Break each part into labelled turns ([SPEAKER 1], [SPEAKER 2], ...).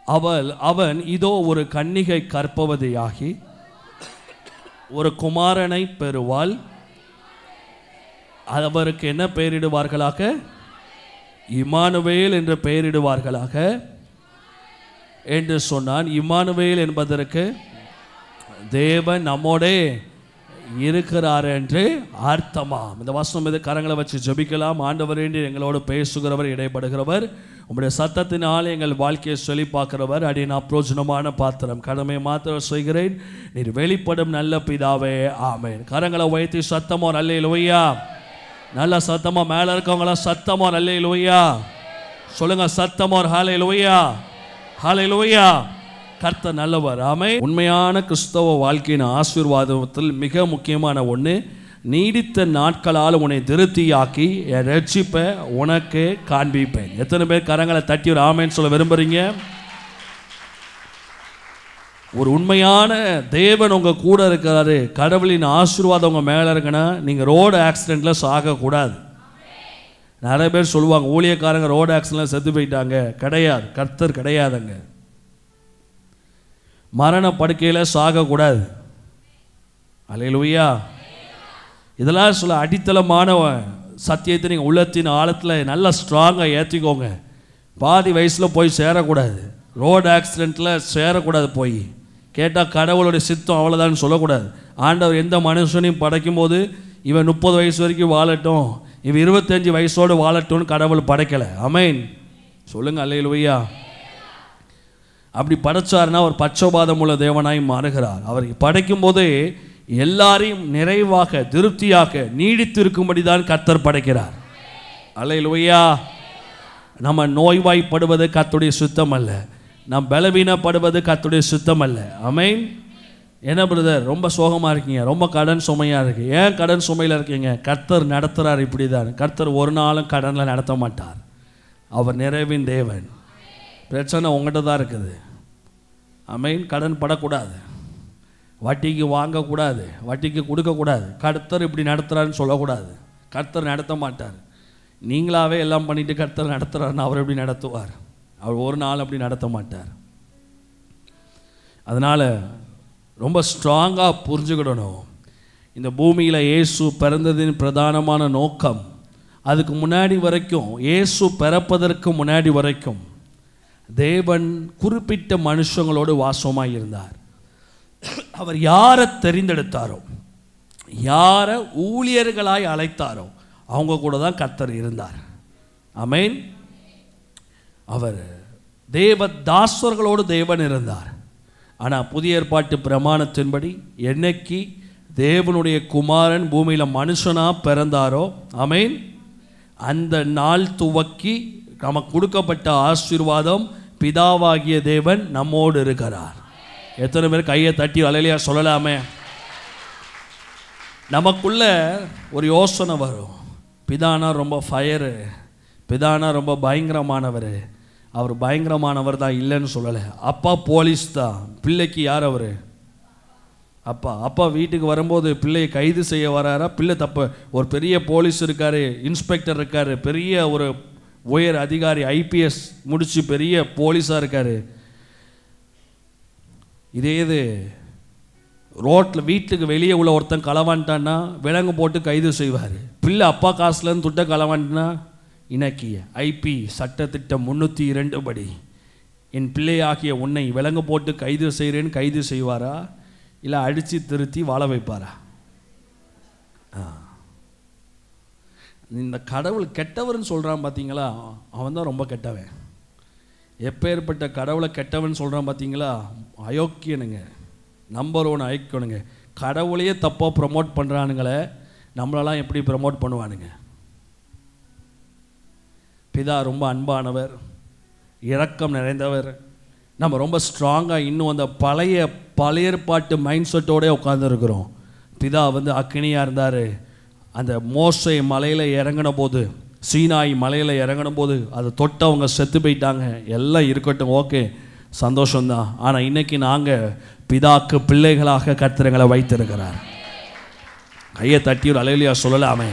[SPEAKER 1] அவன் இதோ ஒரு கன்னிகை கற்பவதியாகி ஒரு குமாரனை பெறுவாள், அவருக்கு என்ன பெயரிடுவார்களாக? இம்மானுவேல் என்று பெயரிடுவார்களாக என்று சொன்னான். இம்மானுவேல் என்பதற்கு தேவன் நம்மோடே இருக்கிறார் என்று அர்த்தமாம். இந்த வசனம் மீது கரங்களை வச்சு ஜெபிக்கலாம். ஆண்டவரே, எங்களோடு பேசுகிறவர், இடைப்படுகிறவர், உம்முடைய சத்தத்தினால் எங்கள் வாழ்க்கையை செழிப்பாக்குறவர், அடியேன் அப்பிரயோஜனமான பாத்திரம், கடமை மாத்திரம் செய்கிறேன், நீர் வெளிப்படும் நல்ல பிதாவே, ஆமென். கரங்களை உயர்த்தி சத்தமோ அல்லேலூயா, நல்ல சத்தமா, மேல இருக்கவங்களாம் சத்தமோ அல்லேலூயா சொல்லுங்க, சத்தமோ ஹல்லேலூயா, ஹல்லேலூயா. கர்த்தர் நல்லவர், ஆமென். உண்மையான கிறிஸ்தவ வாழ்க்கையின் ஆசீர்வாதத்தில் மிக முக்கியமான ஒன்று, நீடித்த நாட்களால் உன்னை திருப்தியாக்கி என் ரட்சிப்பை உனக்கு காண்பிப்பேன். எத்தனை பேர் கரங்களை தட்டி ஒரு ஆமென் சொல்ல விரும்புறீங்க? ஒரு உண்மையான தேவன் உங்கள் கூட இருக்கிறாரு, கடவுளின் ஆசீர்வாதம் உங்கள் மேலே இருக்குன்னா நீங்கள் ரோடு ஆக்சிடெண்ட்டில் சாகக்கூடாது. நிறைய பேர் சொல்லுவாங்க, ஊழியக்காரங்க ரோடு ஆக்சிடெண்ட்டில் செத்து போயிட்டாங்க. கிடையாது, கர்த்தர் கிடையாதுங்க. மரண படுக்கையில் சாகக்கூடாது. அல்லேலூயா. இதெல்லாம் சொல்ல அடித்தளமான சத்தியத்தை நீங்கள் உள்ளத்தின் ஆழத்தில் நல்லா ஸ்ட்ராங்காக ஏற்றிக்கோங்க. பாதி வயசில் போய் சேரக்கூடாது, ரோடு ஆக்சிடெண்ட்டில் சேரக்கூடாது. போய் கேட்டால் கடவுளுடைய சித்தம் அவ்வளோதான் சொல்லக்கூடாது. ஆண்டவர் எந்த மனுஷனையும் படைக்கும் போது இவன் 30 வயசு வரைக்கும் வாழட்டும், இவன் 25 வயசோடு வாழட்டும்னு கடவுள் படைக்கலை. ஆமென் சொல்லுங்கள், அல்லேலூயா. அப்படி படைச்சாருன்னா அவர் பட்சபாதம் உள்ள தேவனாய் மாறுகிறார். அவர் படைக்கும் போதே எல்லாரையும் நிறைவாக திருப்தியாக நீடித்திருக்கும்படி தான் கர்த்தர் படைக்கிறார். அல்லேலூயா. நம்ம நோய்வாய்ப்படுவது கர்த்தருடைய சுத்தம் அல்ல, நாம் பலவீனப்படுவது கர்த்தருடைய சுத்தம் அல்ல. ஆமென். என்ன பிரதர், ரொம்ப சோகமாக இருக்கீங்க, ரொம்ப கடன் சுமையாக இருக்கு. ஏன் கடன் சுமையில் இருக்கீங்க? கர்த்தர் நடத்துகிறார். இப்படி தான் கர்த்தர் ஒரு நாளும் கடனில் நடத்த மாட்டார். அவர் நிறைவின் தேவன். பிரச்சனை உங்கள்கிட்ட தான் இருக்குது. ஆமென். கடன் படக்கூடாது, வட்டிக்கு வாங்கக்கூடாது, வட்டிக்கு கொடுக்கக்கூடாது. கர்த்தர் இப்படி நடத்துகிறாருன்னு சொல்லக்கூடாது. கர்த்தர் நடத்த மாட்டார். நீங்களாவே எல்லாம் பண்ணிட்டு கர்த்தர் நடத்துகிறாருன்னு அவர் எப்படி நடத்துவார்? அவர் ஒரு நாள் அப்படி நடத்த மாட்டார். அதனால் ரொம்ப ஸ்ட்ராங்காக புரிஞ்சுக்கிடணும். இந்த பூமியில் இயேசு பிறந்ததின் பிரதானமான நோக்கம், அதுக்கு முன்னாடி வரைக்கும், இயேசு பிறப்பதற்கு முன்னாடி வரைக்கும் தேவன் குறிப்பிட்ட மனுஷங்களோடு வாசமாக இருந்தார். அவர் யாரை தெரிந்தெடுத்தாரோ, யாரை ஊழியர்களாய் அழைத்தாரோ அவங்க கூட தான் கர்த்தர் இருந்தார். ஆமென். அவர் தேவதாசர்களோடு தேவன் இருந்தார். ஆனால் புதிய ஏற்பாட்டு பிரமாணத்தின்படி என்னைக்கு தேவனுடைய குமாரன் பூமியில் மனுஷனாக பிறந்தாரோ, ஆமென், அந்த நாள் துவக்கி நமக்கு கொடுக்கப்பட்ட ஆசீர்வாதம், பிதாவாகிய தேவன் நம்மோடு இருக்கிறார். எத்தனை பேர் கையை தட்டி அல்லேலூயா சொல்லலாமே? நமக்குள்ள ஒரு யோசனை வரும், பிதானா ரொம்ப ஃபயரு, பிதானா ரொம்ப பயங்கரமானவர். அவர் பயங்கரமானவர் தான், இல்லைன்னு சொல்லலை. அப்பா போலீஸ் தான், பிள்ளைக்கு யார் அவர்? அப்பா. அப்பா வீட்டுக்கு வரும்போது பிள்ளையை கைது செய்ய வராரா? பிள்ளை தப்பு. ஒரு பெரிய போலீஸ் இருக்கார், இன்ஸ்பெக்டர் இருக்கார், பெரிய ஒரு உயர் அதிகாரி, IPS முடிச்சு பெரிய போலீஸாக இருக்கார். இதே இது ரோட்டில் வீட்டுக்கு வெளியே உள்ள ஒருத்தன் களவான்ட்டான்னா விலங்கு போட்டு கைது செய்வார். பிள்ளை அப்பா காசுலேருந்து துட்ட களவான்ட்டுனா இன்னைக்கு IP சட்டத்திட்டம் 302 படி என் பிள்ளையாகிய உன்னை விலங்கு போட்டு கைது செய்கிறேன்னு கைது செய்வாரா, இல்லை அடித்து திருத்தி வாழ வைப்பாரா? இந்த கடவுள் கெட்டவர்னு சொல்கிறான் பார்த்தீங்களா, அவன் தான் ரொம்ப கெட்டவன். எப்பேற்பட்ட கடவுளை கெட்டவன் சொல்கிறான் பார்த்தீங்களா, அயோக்கியனுங்க, நம்பர் 1 அயோக்கியனுங்க. கடவுளையே தப்பாக ப்ரமோட் பண்ணுறானுங்களே, நம்மளெல்லாம் எப்படி ப்ரமோட் பண்ணுவானுங்க? பிதா ரொம்ப அன்பானவர், இரக்கம் நிறைந்தவர். நம்ம ரொம்ப ஸ்ட்ராங்காக இன்னும் அந்த பழைய ஏற்பாட்டு மைண்ட் செட்டோடய உட்காந்துருக்குறோம். பிதா அக்கினியாக இருந்தார். அந்த மோசே மலையில் இறங்கின போது, சீனாய் மலையில் இறங்கின போது அதை தொட்டு அவங்க செத்து போயிட்டாங்க. எல்லாம் இருக்கட்டும், ஓகே, சந்தோஷம்தான். ஆனால் இன்றைக்கி நாங்கள் பிதாக்கு பிள்ளைகளாக கர்த்தரை வைத்திருக்கிறார். கையை தட்டி ஒரு அல்லேலூயா சொல்லலாமே?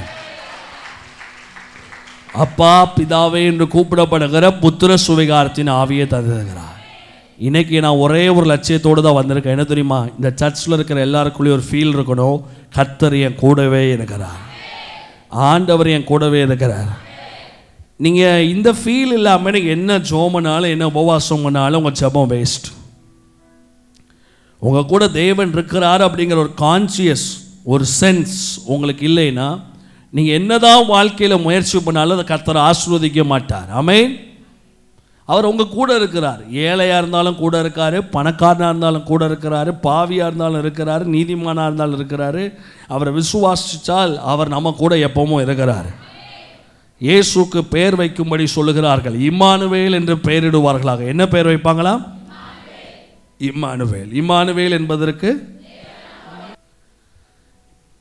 [SPEAKER 1] அப்பா பிதாவே என்று கூப்பிடப்படுகிற புத்திர சுவிகாரத்தின் ஆவியை தந்திருக்கிறார். இன்னைக்கு நான் ஒரே ஒரு லட்சியத்தோடு தான் வந்திருக்கேன். என்ன தெரியுமா? இந்த சர்ச்சில் இருக்கிற எல்லாருக்குள்ளேயும் ஒரு ஃபீல் இருக்கணும், கர்த்தர் என் கூடவே இருக்கிறார், ஆண்டவர் என் கூடவே இருக்கிறார். நீங்கள் இந்த ஃபீல் இல்லாமல் நீங்கள் என்ன ஜெபம் பண்ணாலும் என்ன உபவாசம் பண்ணாலும் உங்கள் ஜெபம் வேஸ்ட். உங்கள் கூட தேவன் இருக்கிறார் அப்படிங்கிற ஒரு கான்சியஸ், ஒரு சென்ஸ் உங்களுக்கு இல்லைன்னா நீங்கள் என்னதான் வாழ்க்கையில் முயற்சி பண்ணாலும் அதை கர்த்தர் ஆசீர்வதிக்க மாட்டார். ஆமென். அவர் உங்கள் கூட இருக்கிறார். ஏழையாக இருந்தாலும் கூட இருக்கார், பணக்காரனாக இருந்தாலும் கூட இருக்கிறாரு, பாவியாக இருந்தாலும் இருக்கிறாரு, நீதிமானாக இருந்தாலும் இருக்கிறாரு. அவரை விசுவாசித்தால் அவர் நம்ம கூட எப்பவும் இருக்கிறார். இயேசுக்கு பெயர் வைக்கும்படி சொல்லுகிறார்கள். இம்மானுவேல் என்று பெயரிடுவார்களாக. என்ன பெயர் வைப்பாங்களாம்? இம்மானுவேல். இம்மானுவேல் என்பதற்கு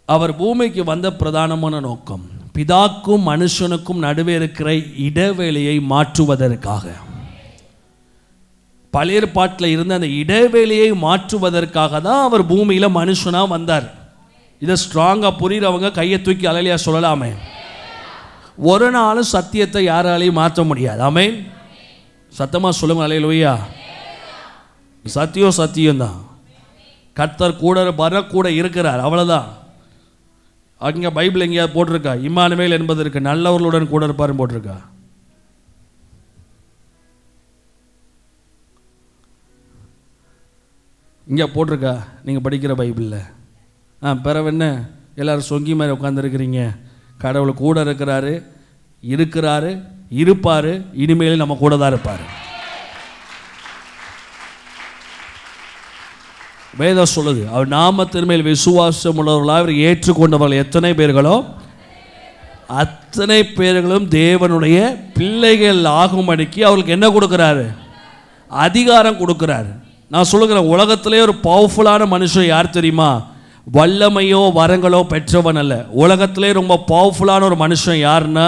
[SPEAKER 1] அவர் பூமிக்கு வந்த பிரதானமான நோக்கம் பிதாக்கும் மனுஷனுக்கும் நடுவே இருக்கிற இடைவெளியை மாற்றுவதற்காக. பழைய ஏற்பாட்டில் இருந்த அந்த இடைவெளியை மாற்றுவதற்காக தான் அவர் பூமியில் மனுஷனாக வந்தார். இதை ஸ்ட்ராங்காக புரிகிறவங்க கையை தூக்கி அலையிலையா சொல்லலாமே. ஒரு நாளும் சத்தியத்தை யாராலையும் மாற்ற முடியாது. ஆமென். சத்தமாக சொல்லுங்க அல்லேலூயா. சத்தியம் சத்தியம்தான். கர்த்தர் கூட வரக்கூட இருக்கிறார், அவ்வளோதான். அங்கே பைபிள் எங்கேயாவது போட்டிருக்கா இம்மானுவேல் என்பதற்கு நல்லவர்களுடன் கூட இருப்பாருன்னு போட்டிருக்கா? இங்கே போட்டிருக்கா நீங்கள் படிக்கிற பைபிளில்? பிறவென்ன எல்லோரும் சொங்கி மாதிரி உட்காந்துருக்கிறீங்க. கடவுள் கூட இருக்கிறாரு, இருப்பார், இனிமேல் நம்ம கூட தான் இருப்பார். வேதம் சொல்லுது, அவர் நாமத்தின் மேல் விசுவாசம் உள்ளவர்களாக அவர் ஏற்றுக்கொண்டவர்கள் எத்தனை பேர்களோ அத்தனை பேர்களும் தேவனுடைய பிள்ளைகள் ஆகும்படிக்கு அவர்களுக்கு என்ன கொடுக்குறாரு? அதிகாரம் கொடுக்குறாரு. நான் சொல்லுகிறேன், உலகத்திலே ஒரு பவர்ஃபுல்லான மனுஷன் யார் தெரியுமா? வல்லமையோ வரங்களோ பெற்றவன் அல்ல. உலகத்திலே ரொம்ப பவர்ஃபுல்லான ஒரு மனுஷன் யாருன்னா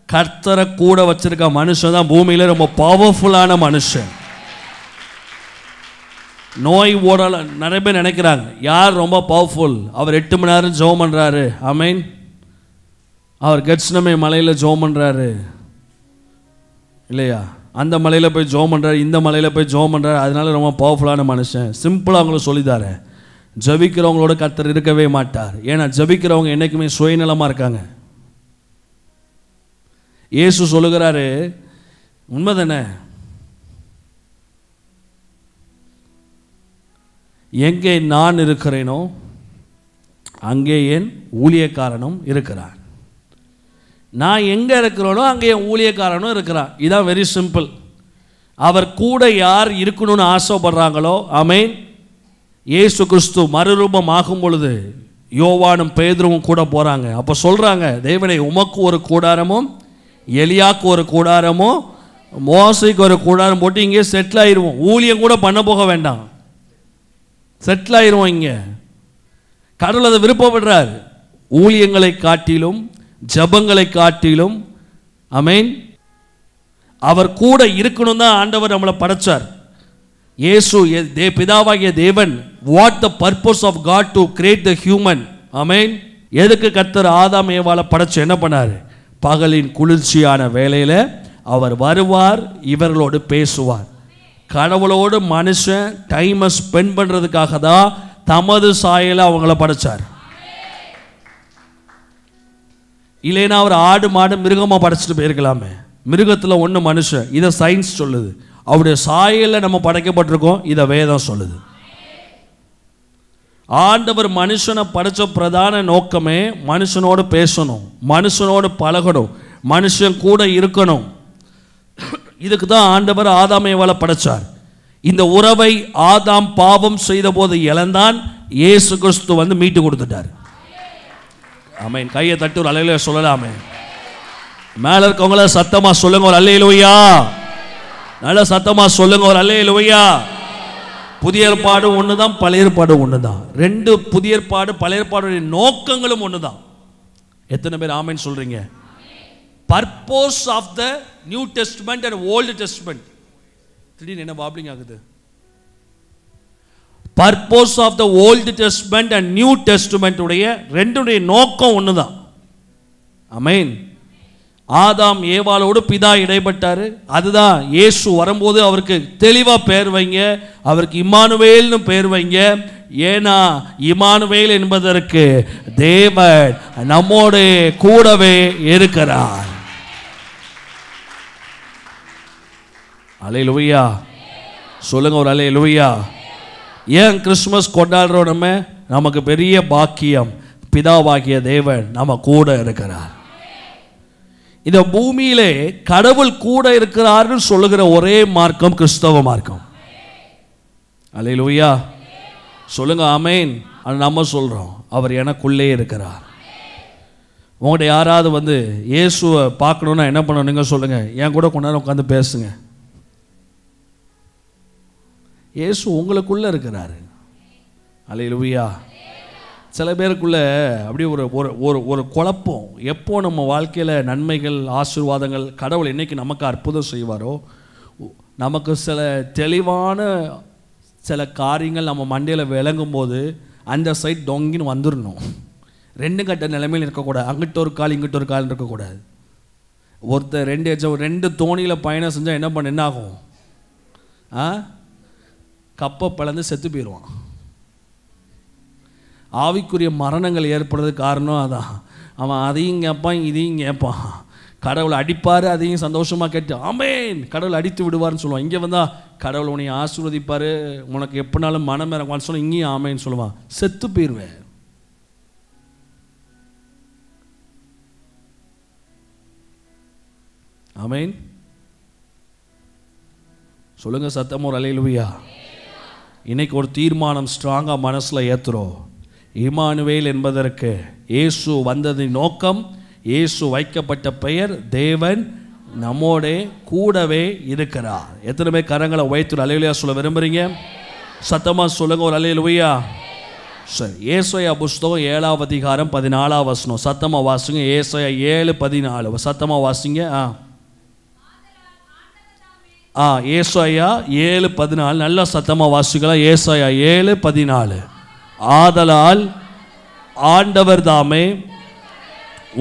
[SPEAKER 1] கர்த்தரை கூட வச்சிருக்க மனுஷன் தான் பூமியில ரொம்ப பவர்ஃபுல்லான மனுஷன். நோய் ஓடல நிறைய பேர் நினைக்கிறாங்க யார் ரொம்ப பவர்ஃபுல்? அவர் 8 மணி நேரம் ஜெபம் பண்ணுறாரு. ஆமென். அவர் கெட்செமனே மலையில் ஜெபம் பண்ணுறாரு இல்லையா? அந்த மலையில் போய் ஜெபம் பண்ணுறாரு, இந்த மலையில் போய் ஜெபம் பண்ணுறாரு, அதனால ரொம்ப பவர்ஃபுல்லான மனுஷன். சிம்பிளாக அவங்களுக்கு சொல்லித்தாரு, ஜபிக்கிறவங்களோட கர்த்தர் இருக்கவே மாட்டார். ஏன்னா ஜபிக்கிறவங்க என்றைக்குமே சுயநலமாக இருக்காங்க. இயேசு சொல்லுகிறாரு, உண்மைதானே, எங்கே நான் இருக்கிறேனோ அங்கே என் ஊழியக்காரனும் இருக்கிறான். நான் எங்கே இருக்கிறேனோ அங்கே என் ஊழியக்காரனும் இருக்கிறான். இதான் வெரி சிம்பிள். அவர் கூட யார் இருக்கணும்னு ஆசைப்படுறாங்களோ, ஆமென், இயேசு கிறிஸ்து மறுரூபம் ஆகும் பொழுது யோவானும் பேதுருவும் கூட போகிறாங்க. அப்போ சொல்கிறாங்க, தேவனே உமக்கு ஒரு கூடாரமும் எலியாக்கு ஒரு கூடாரமும் மோசைக்கு ஒரு கூடாரம் போட்டு இங்கே செட்டில் ஆயிடுவோம். ஊழியம் கூட பண்ண போக வேண்டாம், செட்டில் ஆயிடுவோம் இங்கே. கடவுள் அதை விருப்பப்படுறார். ஊழியங்களை காட்டிலும் ஜபங்களை காட்டிலும், ஆமென், அவர் கூட இருக்கணும் தான் ஆண்டவர் நம்மளை படைச்சார். இயேசு பிதாவாகிய தேவன், what the purpose of God to create the human. ஆமென். எதுக்கு கர்த்தர் ஆதாம் ஏவாளை படைச்சு என்ன பண்ணார்? பகலின் குளிர்ச்சியான வேளையில் அவர் வருவார், இவர்களோடு பேசுவார். கடவுளோடு மனுஷன் டைமை ஸ்பெண்ட் பண்ணுறதுக்காக தான் தமது சாயலை அவங்கள படைச்சார். இல்லைன்னா அவர் ஆடு மாடு மிருகமாக படைச்சிட்டு போயிருக்கலாமே. மிருகத்தில் ஒன்று மனுஷன். இதை சயின்ஸ் சொல்லுது. அவருடைய சாயலில் நம்ம படைக்கப்பட்டிருக்கோம், இதை வேதம் சொல்லுது. ஆண்டவர் மனுஷனை படைச்ச பிரதான நோக்கமே மனுஷனோடு பேசணும், மனுஷனோடு பழகணும், மனுஷன் கூட இருக்கணும். இதுக்கு தான் ஆண்டவர் ஆதாம் ஏவாளை படைச்சார். இந்த உறவை ஆதாம் பாவம் செய்த போது இழந்தான், இயேசு கிறிஸ்து வந்து மீட்டு கொடுத்துட்டார். ஆமென். கையை தட்டி ஒரு அல்லேலூயா சொல்லலாமே. மேல இருக்கவங்கள சத்தமா சொல்லுங்க ஒரு அல்லேலூயா. நல்ல சத்தமா சொல்லுங்க ஒரு அல்லேலூயா. புதிய ஏற்பாடு ஒண்ணுதான், பழைய ஏற்பாடு ஒண்ணுதான். ரெண்டு புதிய ஏற்பாடு பழைய ஏற்பாடுடைய நோக்கங்களும் ஒண்ணுதான். எத்தனை பேர் ஆமென் சொல்றீங்க? Purpose of the new testament and old testament. திடீர்னு என்ன வாப்ளிங் ஆகுது? Purpose of the old testament and new testament உடைய ரெண்டுடைய நோக்கம் ஒண்ணுதான். ஆமென். ஆதாம் ஏவாளோடு பிதா இடைப்பட்டார். அதுதான் இயேசு வரும்போது அவருக்கு தெளிவாக பேர் வைங்க, அவருக்கு இம்மானுவேல்னு பேர் வைங்க. ஏன்னா இம்மானுவேல் என்பதற்கு தேவன் நம்மோடு கூடவே இருக்கிறார். அல்லேலூயா சொல்லுங்க ஒரு அல்லேலூயா. ஏன் கிறிஸ்மஸ் கொண்டாடுறோம்? நமக்கு பெரிய பாக்கியம், பிதாவாகிய தேவன் நம்ம கூட இருக்கிறார். இந்த பூமியிலே கடவுள் கூட இருக்கிறார்னு சொல்லுகிற ஒரே மார்க்கம் கிறிஸ்தவ மார்க்கம். அல்லேலூயா சொல்லுங்க ஆமேன். நம்ம சொல்றோம் அவர் எனக்குள்ளே இருக்கிறார். உங்கள்கிட்ட யாராவது இயேசுவை பார்க்கணுன்னா என்ன பண்ணணும்? நீங்கள் சொல்லுங்க, என் கூட கொஞ்ச நேரம் உட்காந்து பேசுங்க. இயேசு உங்களுக்குள்ள இருக்கிறாரு. அல்லேலூயா. சில பேருக்குள்ள அப்படி ஒரு ஒரு ஒரு குழப்பம். எப்போ நம்ம வாழ்க்கையில் நன்மைகள் ஆசீர்வாதங்கள் கடவுள் என்னைக்கு நமக்கு அற்புதம் செய்வாரோ, நமக்கு சில தெளிவான சில காரியங்கள் நம்ம மண்டையில் விளங்கும் போது அந்த சைட் டொங்கின்னு வந்துடணும். ரெண்டு கட்ட நிலைமையில் இருக்கக்கூடாது. அங்கிட்ட ஒரு கால் இங்கிட்ட ஒரு கால் இருக்கக்கூடாது. ஒருத்தர் ரெண்டு தோணியில் பயணம் செஞ்சால் என்ன ஆகும்? கப்பை பிளந்து செத்து போயிடுவான். ஆவிக்குரிய மரணங்கள் ஏற்படுறதுக்கு காரணம் அதான். அவன் அதையும் கேட்பான் இதையும் கேட்பான். கடவுளை அடிப்பார், அதையும் சந்தோஷமாக கேட்டு ஆமேன் கடவுள் அடித்து விடுவார்னு சொல்லுவான். இங்கே வந்தால் கடவுள் உன்னை ஆசீர்வதிப்பார், உனக்கு எப்படினாலும் மனம் இறங்குவான்னு சொல்ல இங்கேயும் ஆமேன்னு சொல்லுவான். செத்து போயிடுவேன். ஆமேன் சொல்லுங்க சத்தம் ஒரு அல்லேலூயா. இன்னைக்கு ஒரு தீர்மானம் ஸ்ட்ராங்காக மனசில் ஏற்றுறோம். இம்மானுவேல் என்பதற்கு இயேசு வந்ததின் நோக்கம், இயேசு வைக்கப்பட்ட பெயர் தேவன் நம்மோடே கூடவே இருக்கிறார். எத்தனை பேர் கரங்களை உயர்த்தி அல்லேலூயா சொல்ல விரும்புறீங்க? சத்தமாக சொல்லுங்க ஒரு அல்லேலூயா. சரி, ஏசாயா புஸ்தகம் 7ஆம் அதிகாரம் 14ஆம் வசனம் சத்தமாக வாசிங்க. ஏசாயா 7:14 சத்தமாக வாசிங்க. ஏசாயா 7:14 நல்லா சத்தமாக வாசிக்கலாம். ஏசாயா 7:14 ஆதலால் ஆண்டவர் தாமே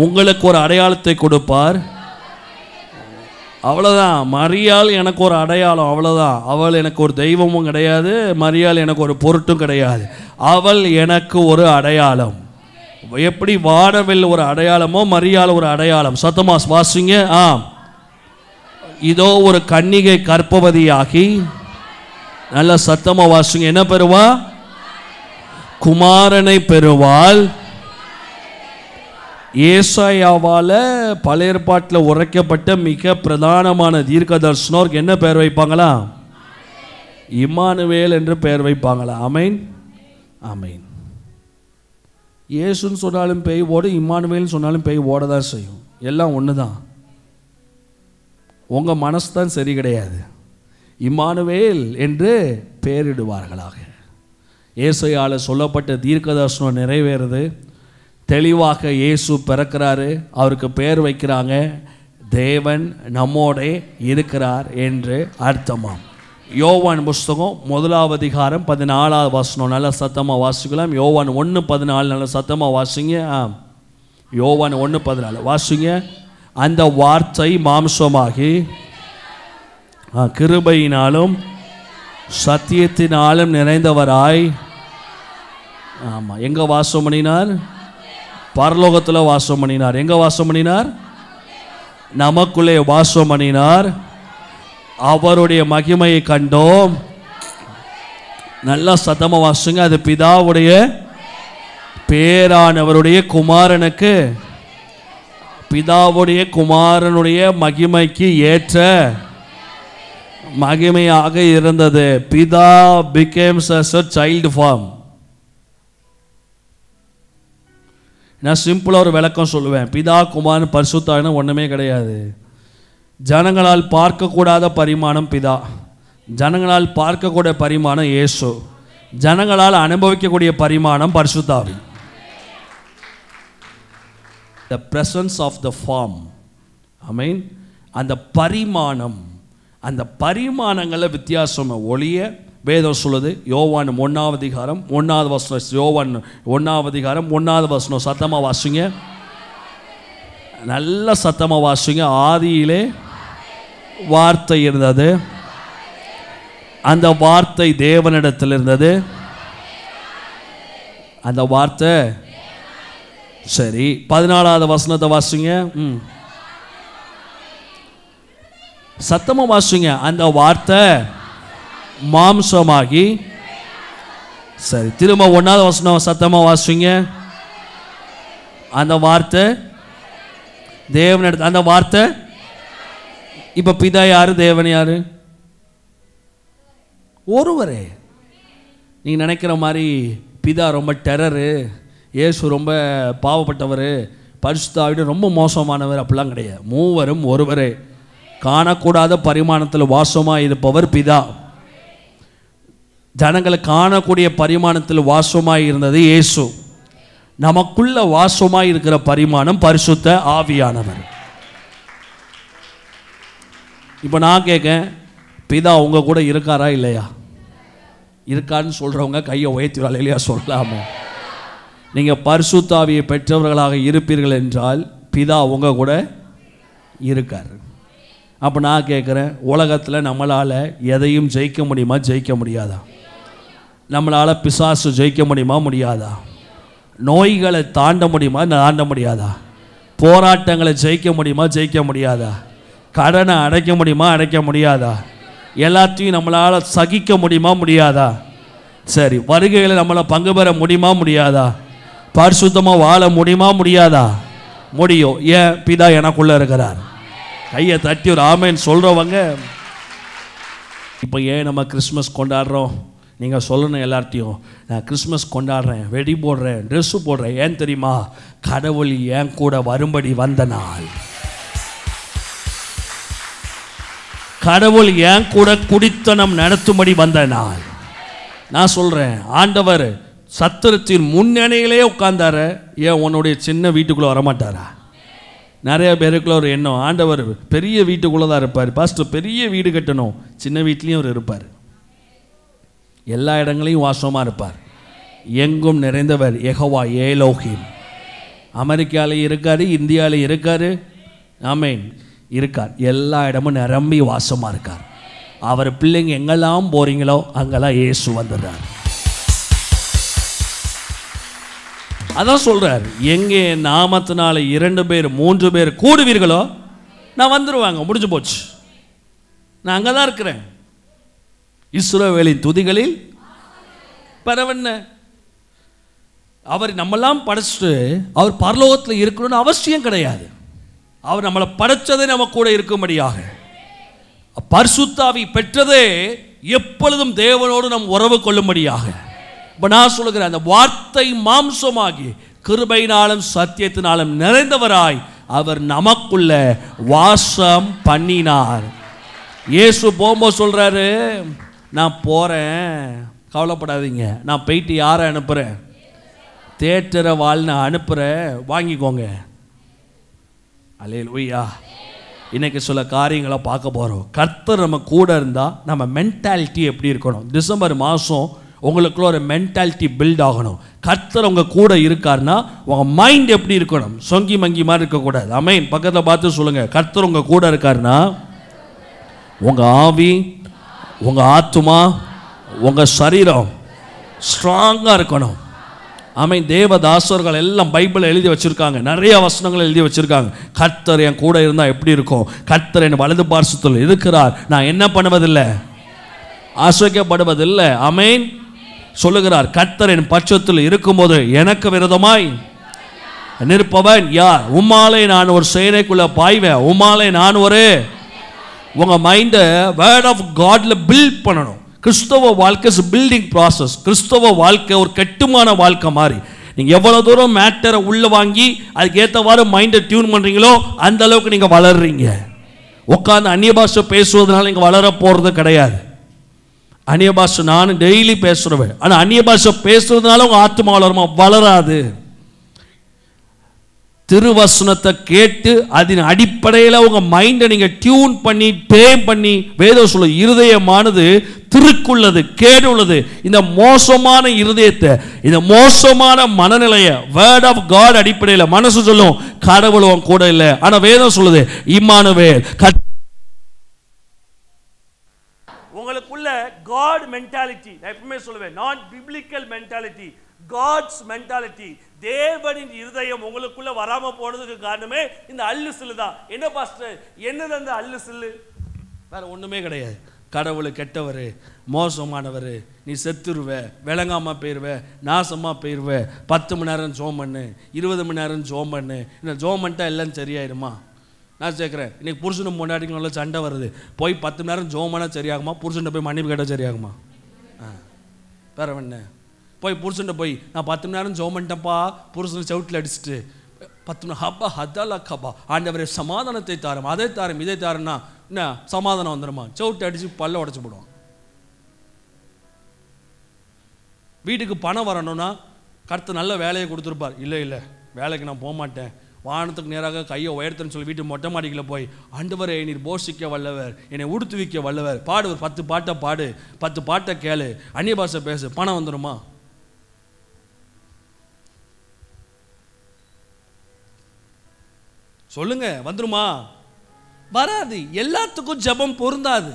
[SPEAKER 1] உங்களுக்கு ஒரு அடையாளத்தை கொடுப்பார். அவ்வளோதான். மரியாள் எனக்கு ஒரு அடையாளம், அவ்வளோதான். அவள் எனக்கு ஒரு தெய்வமும் கிடையாது, மரியாள் எனக்கு ஒரு பொருட்டும் கிடையாது. அவள் எனக்கு ஒரு அடையாளம். எப்படி வானவில் ஒரு அடையாளமோ மரியாள் ஒரு அடையாளம். சத்தமாக வாசிங்க. இதோ ஒரு கன்னிகை கர்ப்பவதியாகி, நல்ல சத்தமாக வாசிங்க, என்ன பெறுவா? குமாரனை பெறுவாள். ஏசாயாவால் பழைய ஏற்பாட்டில் உரைக்கப்பட்ட மிக பிரதானமான தீர்க்க தரிசனம் என்ன பெயர் வைப்பாங்களா? இம்மானுவேல் என்று பெயர் வைப்பாங்களா? ஆமேன் ஆமேன். இயேசுன்னு சொன்னாலும் பேய் ஓடும், இம்மானுவேல்னு சொன்னாலும் பேய் ஓட தான் செய்யும். எல்லாம் ஒன்று தான். உங்கள் மனசு தான் சரி கிடையாது. இம்மானுவேல் என்று பெயரிடுவார்களாக. ஏசாயால சொல்லப்பட்ட தீர்க்கதரிசனம் நிறைவேறுது. தெளிவாக இயேசு பிறக்கிறாரு, அவருக்கு பெயர் வைக்கிறாங்க தேவன் நம்மோடே இருக்கிறார் என்று அர்த்தமாம். யோவான் புஸ்தகம் 1ஆம் அதிகாரம் 14ஆம் வசனம் நல்ல சத்தமாக வாசிக்கலாம். யோவான் 1:14 நல்ல சத்தமாக வாசிங்க. யோவான் 1:14 வாசிங்க. அந்த வார்த்தை மாம்சமாகி கிருபையினாலும் சத்தியத்தினாலும் நிறைந்தவராய், ஆமாம், எங்கே வாசம் பண்ணினார்? பரலோகத்தில் வாசம் பண்ணினார். எங்கே வாசம் பண்ணினார்? நமக்குள்ளே வாசம் பண்ணினார். அவருடைய மகிமையை கண்டோம். நல்லா சத்தமாக வாசுங்க. அது பிதாவுடைய பேரானவருடைய குமாரனுக்கு, பிதாவுடைய குமாரனுடைய மகிமைக்கு ஏற்ற மகிமையாக இருந்தது. பிதா becomes as a child form. நான் சிம்பிளாக ஒரு விளக்கம் சொல்லுவேன். பிதா குமாரன் பரிசுத்தாவின ஒன்றுமே கிடையாது. ஜனங்களால் பார்க்கக்கூடாத பரிமாணம் பிதா, ஜனங்களால் பார்க்கக்கூடிய பரிமாணம் இயேசு, ஜனங்களால் அனுபவிக்கக்கூடிய பரிமாணம் பரிசுத்தாவி. The presence of the form. ஆமென். அந்த பரிமாணம், அந்த பரிமாணங்களில் வித்தியாசம் ஒளிய வேதம் சொல்லுது. யோவான் 1ஆம் அதிகாரம் 1ஆவது வசனம். யோவான் 1ஆம் அதிகாரம் 1ஆவது வசனம் சத்தமாக வாசிங்க. நல்ல சத்தமாக வாசிங்க. ஆதியிலே வார்த்தை இருந்தது, அந்த வார்த்தை தேவனிடத்தில் இருந்தது, அந்த வார்த்தை. சரி, 14வது வசனத்தை வாசிங்க. சத்தமா வாசிங்க. அந்த வார்த்தை மாம்சமாகி. சரி, திரும்ப 1வது வசனம் சத்தமா வாசிங்க. அந்த வார்த்தை தேவனிடத்தில், அந்த வார்த்தை. இப்ப பிதா யாரு, தேவன் யாரு? ஒருவரே. நீங்க நினைக்கிற மாதிரி பிதா ரொம்ப டெரரு, இயேசு ரொம்ப பாவப்பட்டவர், பரிசுத்த ஆவியானவர் ரொம்ப மோசமானவர், அப்படிலாம் கிடையாது. மூவரும் ஒருவரே. காணக்கூடாத பரிமாணத்தில் வாசமாக இருப்பவர் பிதா. ஜனங்களை காணக்கூடிய பரிமாணத்தில் வாசமாக இருந்தது இயேசு. நமக்குள்ள வாசமாக இருக்கிற பரிமாணம் பரிசுத்த ஆவியானவர். இப்போ நான் கேட்கேன், பிதா உங்க கூட இருக்காரா இல்லையா? இருக்கான்னு சொல்றவங்க கையை உயர்த்திவாள் இல்லையா? சொல்லாம. நீங்கள் பரிசுத்த ஆவியை பெற்றவர்களாக இருப்பீர்கள் என்றால் பிதா உங்க கூட இருக்கார். அப்போ நான் கேட்குறேன், உலகத்தில் நம்மளால் எதையும் ஜெயிக்க முடியுமா, ஜெயிக்க முடியாதா? நம்மளால் பிசாசு ஜெயிக்க முடியுமா, முடியாதா? நோய்களை தாண்ட முடியுமா, தாண்ட முடியாதா? போராட்டங்களை ஜெயிக்க முடியுமா, ஜெயிக்க முடியாதா? கடனை அடைக்க முடியுமா, அடைக்க முடியாதா? எல்லாத்தையும் நம்மளால் சகிக்க முடியுமா, முடியாதா? சரி, வருகைகளை நம்மளை பங்கு பெற முடியுமா, முடியாதா? பரிசுத்தமாக வாழ முடியுமா, முடியாதா? முடியும். ஏன்? பிதா எனக்குள்ளே இருக்கிறார். கையை தட்டி ஒரு ஆமேன் சொல்கிறவங்க. இப்போ ஏன் நம்ம கிறிஸ்மஸ் கொண்டாடுறோம்? நீங்கள் சொல்லணும் எல்லார்ட்டையும், நான் கிறிஸ்மஸ் கொண்டாடுறேன், வெடி போடுறேன், ட்ரெஸ்ஸு போடுறேன். ஏன் தெரியுமா? கடவுள் ஏன் கூட வரும்படி வந்த நாள். கடவுள் ஏன் கூட குடித்தனம் நடத்தும்படி வந்த நாள். நான் சொல்கிறேன், ஆண்டவர் சத்திரத்தின் முன்னணியிலே உட்கார்ந்தார. ஏன் உன்னுடைய சின்ன வீட்டுக்குள்ளே வரமாட்டாரா? நிறைய பேருக்குள்ள ஒரு எண்ணம், ஆண்டவர் பெரிய வீட்டுக்குள்ளே தான் இருப்பார், பாஸ்டர் பெரிய வீடு கட்டணும். சின்ன வீட்லேயும் அவர் இருப்பார், எல்லா இடங்களையும் வாசமாக இருப்பார். எங்கும் நிறைந்தவர் யெகோவா ஏலோஹிம். அமெரிக்காலையும் இருக்கார், இந்தியாவிலையும் இருக்கார், ஆமேன், இருக்கார். எல்லா இடமும் நிரம்பி வாசமாக இருக்கார். அவர் பிள்ளைங்க எங்கெல்லாம் போகிறீங்களோ அங்கெல்லாம் இயேசு வந்துடுறார். அதான் சொல்கிறார், எங்கே நாமத்தினால 2 பேர் 3 பேர் கூடுவீர்களோ நான் வந்துடுவாங்க. முடிஞ்சு போச்சு, நான் அங்கே தான் இருக்கிறேன். இஸ்ரவேலின் துதிகளில் பரவன்ன. அவர் நம்மெல்லாம் படைச்சிட்டு அவர் பரலோகத்தில் இருக்கணும்னு அவசியம் கிடையாது. அவர் நம்மளை படைச்சதே நம்ம கூட இருக்கும்படியாக. பரிசுத்த ஆவி பெற்றதே எப்பொழுதும் தேவனோடு நம் உறவு கொள்ளும்படியாக. இப்போ நான் சொல்லுகிறேன், அந்த வார்த்தை மாம்சமாகி கிருபையினாலும் சத்தியத்தினாலும் நிறைந்தவராய் அவர் நமக்குள்ள வாசம் பண்ணினார். இயேசு போகும்போது சொல்றாரு, நான் போறேன், கவலைப்படாதீங்க, நான் போயிட்டு யாரை அனுப்புறேன்? தேட்டரை வாழ் நான் அனுப்புறேன், வாங்கிக்கோங்க. அல்லேலூயா. இன்னைக்கு சில காரியங்களை பார்க்க போகிறோம். கர்த்தர் நம்ம கூட இருந்தால் நம்ம மென்டாலிட்டி எப்படி இருக்கணும்? டிசம்பர் மாதம் உங்களுக்குள்ள ஒரு மென்டாலிட்டி பில்ட் ஆகணும். கர்த்தர் உங்கள் கூட இருக்காருன்னா உங்கள் மைண்ட் எப்படி இருக்கணும்? சொங்கி மங்கி மாதிரி இருக்கக்கூடாது. ஆமென். பக்கத்தில் பார்த்து சொல்லுங்கள், கர்த்தர் உங்கள் கூட இருக்காருன்னா உங்கள் ஆவி, உங்கள் ஆத்துமா, உங்கள் சரீரம் ஸ்ட்ராங்காக இருக்கணும். ஆமென். தேவதாசர்கள் எல்லாம் பைபிள் எழுதி வச்சுருக்காங்க, நிறைய வசனங்கள் எழுதி வச்சுருக்காங்க. கர்த்தர் என் கூட இருந்தால் எப்படி இருக்கும்? கர்த்தர் என் வலது பார்சத்தில் இருக்கிறார், நான் என்ன பண்ணுவதில்லை? அசைக்கப்படுவதில்லை. ஆமென். சொல்லுகிறார், கர்த்தர் என் பட்சத்தில் இருக்கும்போது எனக்கு விரோதமாய் நிற்பவன் யார்? உம்மாலே நான் ஒரு சேனைக்குள்ள பாய்வேன், உம்மாலே நான் ஒரு. உங்கள் மைண்டை வேர்ட் ஆஃப் காட்ல பில்ட் பண்ணணும். கிறிஸ்தவ வாழ்க்கை இஸ் பில்டிங் ப்ராசஸ். கிறிஸ்தவ வாழ்க்கை ஒரு கட்டுமான வாழ்க்கை மாதிரி. நீங்கள் எவ்வளோ தூரம் மேட்டரை உள்ளே வாங்கி அதுக்கு ஏற்றவாறு மைண்டை டியூன் பண்ணுறீங்களோ அந்த அளவுக்கு நீங்கள் வளர்றீங்க. உட்காந்து அந்நிய பாஷை பேசுவதனால நீங்கள் வளர போகிறது கிடையாது. அந்நிய பாஷை நானும் டெய்லி பேசுகிறேன், ஆனால் அந்நிய பாஷை பேசுறதுனால உங்கள் ஆத்மா வளருமா? வளராது. திருவசனத்தை கேட்டு அதன் அடிப்படையில் உங்க மைண்டை நீங்க டியூன் பண்ணி டேம் பண்ணி, வேதம் சொல்ல இருதயமானது திருக்குள்ளது, கேடு உள்ளது. இந்த மோசமான இருதயத்தை, இந்த மோசமான மனநிலையை வேர்ட் ஆஃப் காட் அடிப்படையில் மனசு சொல்லும் கடவுளும் கூட இல்லை. ஆனா வேதம் சொல்லுது இம்மானுவேல். உங்களுக்குள்ள காட் மென்டாலிட்டி, நான் எப்பவுமே சொல்லுவேன், not biblical mentality, God's mentality, தேவனின் இருதயம் உங்களுக்குள்ள வராம போனதுக்கு காரணமே இந்த அல்லு சில்லு தான். என்ன பாஸ்டர், என்னது அந்த அல்லு சில்லு? வேற ஒண்ணுமே கிடையாது. கடவுள் கெட்டவர், மோசமானவர், நீ செத்துருவ, விளங்காம போயிருவ, நாசமா போயிருவ, 10 மணி நேரம் ஜோம் பண்ணு, 20 மணி நேரம் ஜோம் பண்ணு, இந்த ஜோம் பண்ணிட்டா எல்லாம் சரியாயிருமா? நான் சேர்க்குறேன், இன்னைக்கு புருஷனும் பொண்டாட்டிக்கு நல்லா சண்டை வருது, போய் 10 மணி நேரம் ஜோம் பண்ணால் சரியாகுமா? புருஷன் போய் மன்னிப்பு கேட்டால் சரியாகுமா? வேற என்ன, போய் புருஷன் போய் நான் 10 மணி நேரம் ஜோம் பண்ணிட்டப்பா, புருஷனை செவுட்டில் அடிச்சுட்டு 10 மணி ஹப்பா ஹத்தாலா கப்பா ஆண்டவரே சமாதானத்தை தாரும், அதை தாரும், இதை தாருன்னா என்ன சமாதானம் வந்துடுமா? செவுட்டு அடித்து பல்ல உடச்சி போடுவான். வீட்டுக்கு பணம் வரணும்னா கருத்து நல்ல வேலையை கொடுத்துருப்பார். இல்லை இல்லை வேலைக்கு நான் போக மாட்டேன், வானத்துக்கு நேராக கையை உயர்த்தன்னு சொல்லி வீட்டு மொட்டை மாடிக்கில் போய் ஆண்டவரே நீர் போஷிக்க வல்லவர், என்னை உடுத்துவிக்க வல்லவர், பாடு, ஒரு 10 பாட்டை பாடு, 10 பாட்டை கேளு, அந்நிய பாஷை பேசு, பணம் வந்துடுமா? சொல்லுங்க, வந்துருமா? வராது. எல்லாத்துக்கும் ஜெபம் பொருந்தாது.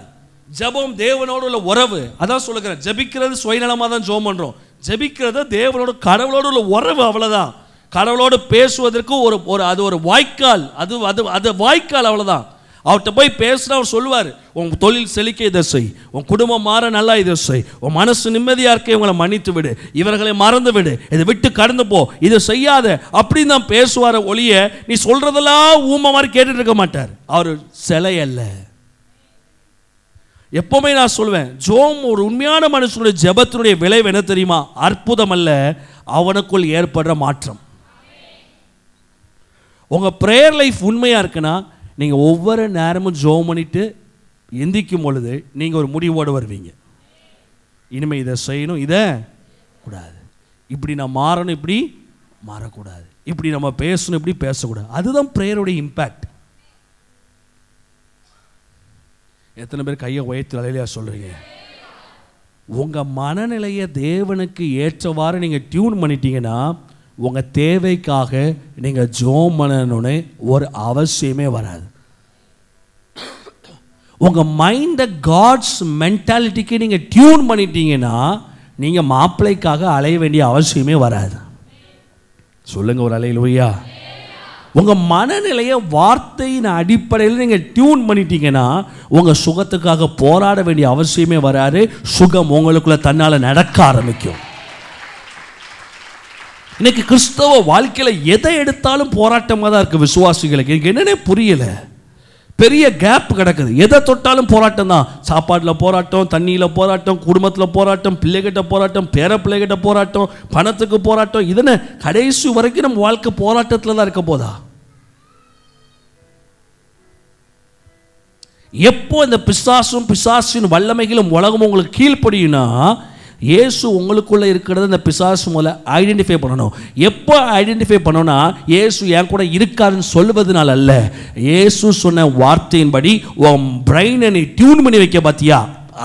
[SPEAKER 1] ஜெபம் தேவனோடு உள்ள உறவு. அதான் சொல்லுகிறேன், ஜெபிக்கிறது சுயநலமாக தான் ஜெபம் பண்றோம். ஜெபிக்கிறது தேவனோடு கடவுளோடு உள்ள உறவு, அவ்வளவுதான். கடவுளோடு பேசுவதற்கு அது ஒரு வாய்க்கால், அது வாய்க்கால், அவ்வளவுதான். அவர்கிட்ட போய் பேசுனா அவர் சொல்லுவார், உன் தொழில் செழிக்க இதை செய், உன் குடும்பம் மாற நல்லா இதை செய், உன் மனசு நிம்மதியாக இருக்க இவங்களை மன்னித்து விடு, இவர்களை மறந்து விடு, இதை விட்டு கடந்து போ, இதை செய்யாத, அப்படின்னு தான் பேசுவார ஒழிய நீ சொல்றதெல்லாம் ஊமை மாதிரி கேட்டுட்டு இருக்க மாட்டார். அவர் சிலை அல்ல. எப்பவுமே நான் சொல்லுவேன், ஜோம் ஒரு உண்மையான மனுஷனுடைய ஜெபத்தினுடைய விளைவு என்ன தெரியுமா? அற்புதம் அல்ல, அவனுக்குள் ஏற்படுற மாற்றம். உங்க பிரேயர் லைஃப் உண்மையா இருக்குன்னா நீங்கள் ஒவ்வொரு நேரமும் ஜெபம் பண்ணிட்டு எந்திக்கும் பொழுது நீங்கள் ஒரு முடிவோடு வருவீங்க. இனிமேல் இதை செய்யணும், இதை கூடாது, இப்படி நான் மாறணும், இப்படி மாறக்கூடாது, இப்படி நம்ம பேசணும், இப்படி பேசக்கூடாது. அதுதான் பிரேயருடைய இம்பேக்ட். எத்தனை பேர் கையை உயர்த்தி அலையிலையா சொல்கிறீங்க? உங்கள் மனநிலையை தேவனுக்கு ஏற்றவாறு நீங்கள் டியூன் பண்ணிட்டீங்கன்னா உங்கள் தேவைக்காக நீங்கள் ஜெபம் பண்ணணும்னு ஒரு அவசியமே வராது. உங்கள் மைண்டை காட்ஸ் மென்டாலிட்டிக்கு நீங்கள் டியூன் பண்ணிட்டீங்கன்னா நீங்கள் மாப்பிள்ளைக்காக அலைய வேண்டிய அவசியமே வராது. சொல்லுங்க ஒரு அல்லேலூயா. உங்கள் மனநிலையை வார்த்தையின் அடிப்படையில் நீங்கள் டியூன் பண்ணிட்டீங்கன்னா உங்கள் சுகத்துக்காக போராட வேண்டிய அவசியமே வராது. சுகம் உங்களுக்குள்ள தன்னால் நடக்க ஆரம்பிக்கும். இன்னைக்கு கிறிஸ்தவ வாழ்க்கையில் எதை எடுத்தாலும் போராட்டமாக தான் இருக்குது விசுவாசிகளுக்கு. எனக்கு என்னன்னே புரியல, பெரிய கேப் கிடக்குது. எதை தொட்டாலும் போராட்டம் தான். சாப்பாட்டில் போராட்டம், தண்ணியில் போராட்டம், குடும்பத்தில் போராட்டம், பிள்ளைகிட்ட போராட்டம், பேர பிள்ளைகிட்ட போராட்டம், பணத்துக்கு போராட்டம். இதனை கடைசி வரைக்கும் நம்ம வாழ்க்கை போராட்டத்தில் தான் இருக்க போதா? எப்போ இந்த பிசாசும் பிசாசின் வல்லமைகளும் உலகம் உங்களுக்கு கீழ்ப்படியும்னா இயேசு உங்களுக்குள்ள இருக்கிறத இந்த பிசாசு முதல்ல ஐடென்டிஃபை பண்ணணும். எப்போ ஐடென்டிஃபை பண்ணணும்னா இயேசு என் கூட இருக்காருன்னு சொல்லுவதனால அல்ல, இயேசு சொன்ன வார்த்தையின்படி உன் பிரெயினை நீ டியூன் பண்ணி வைக்க பார்த்தியா,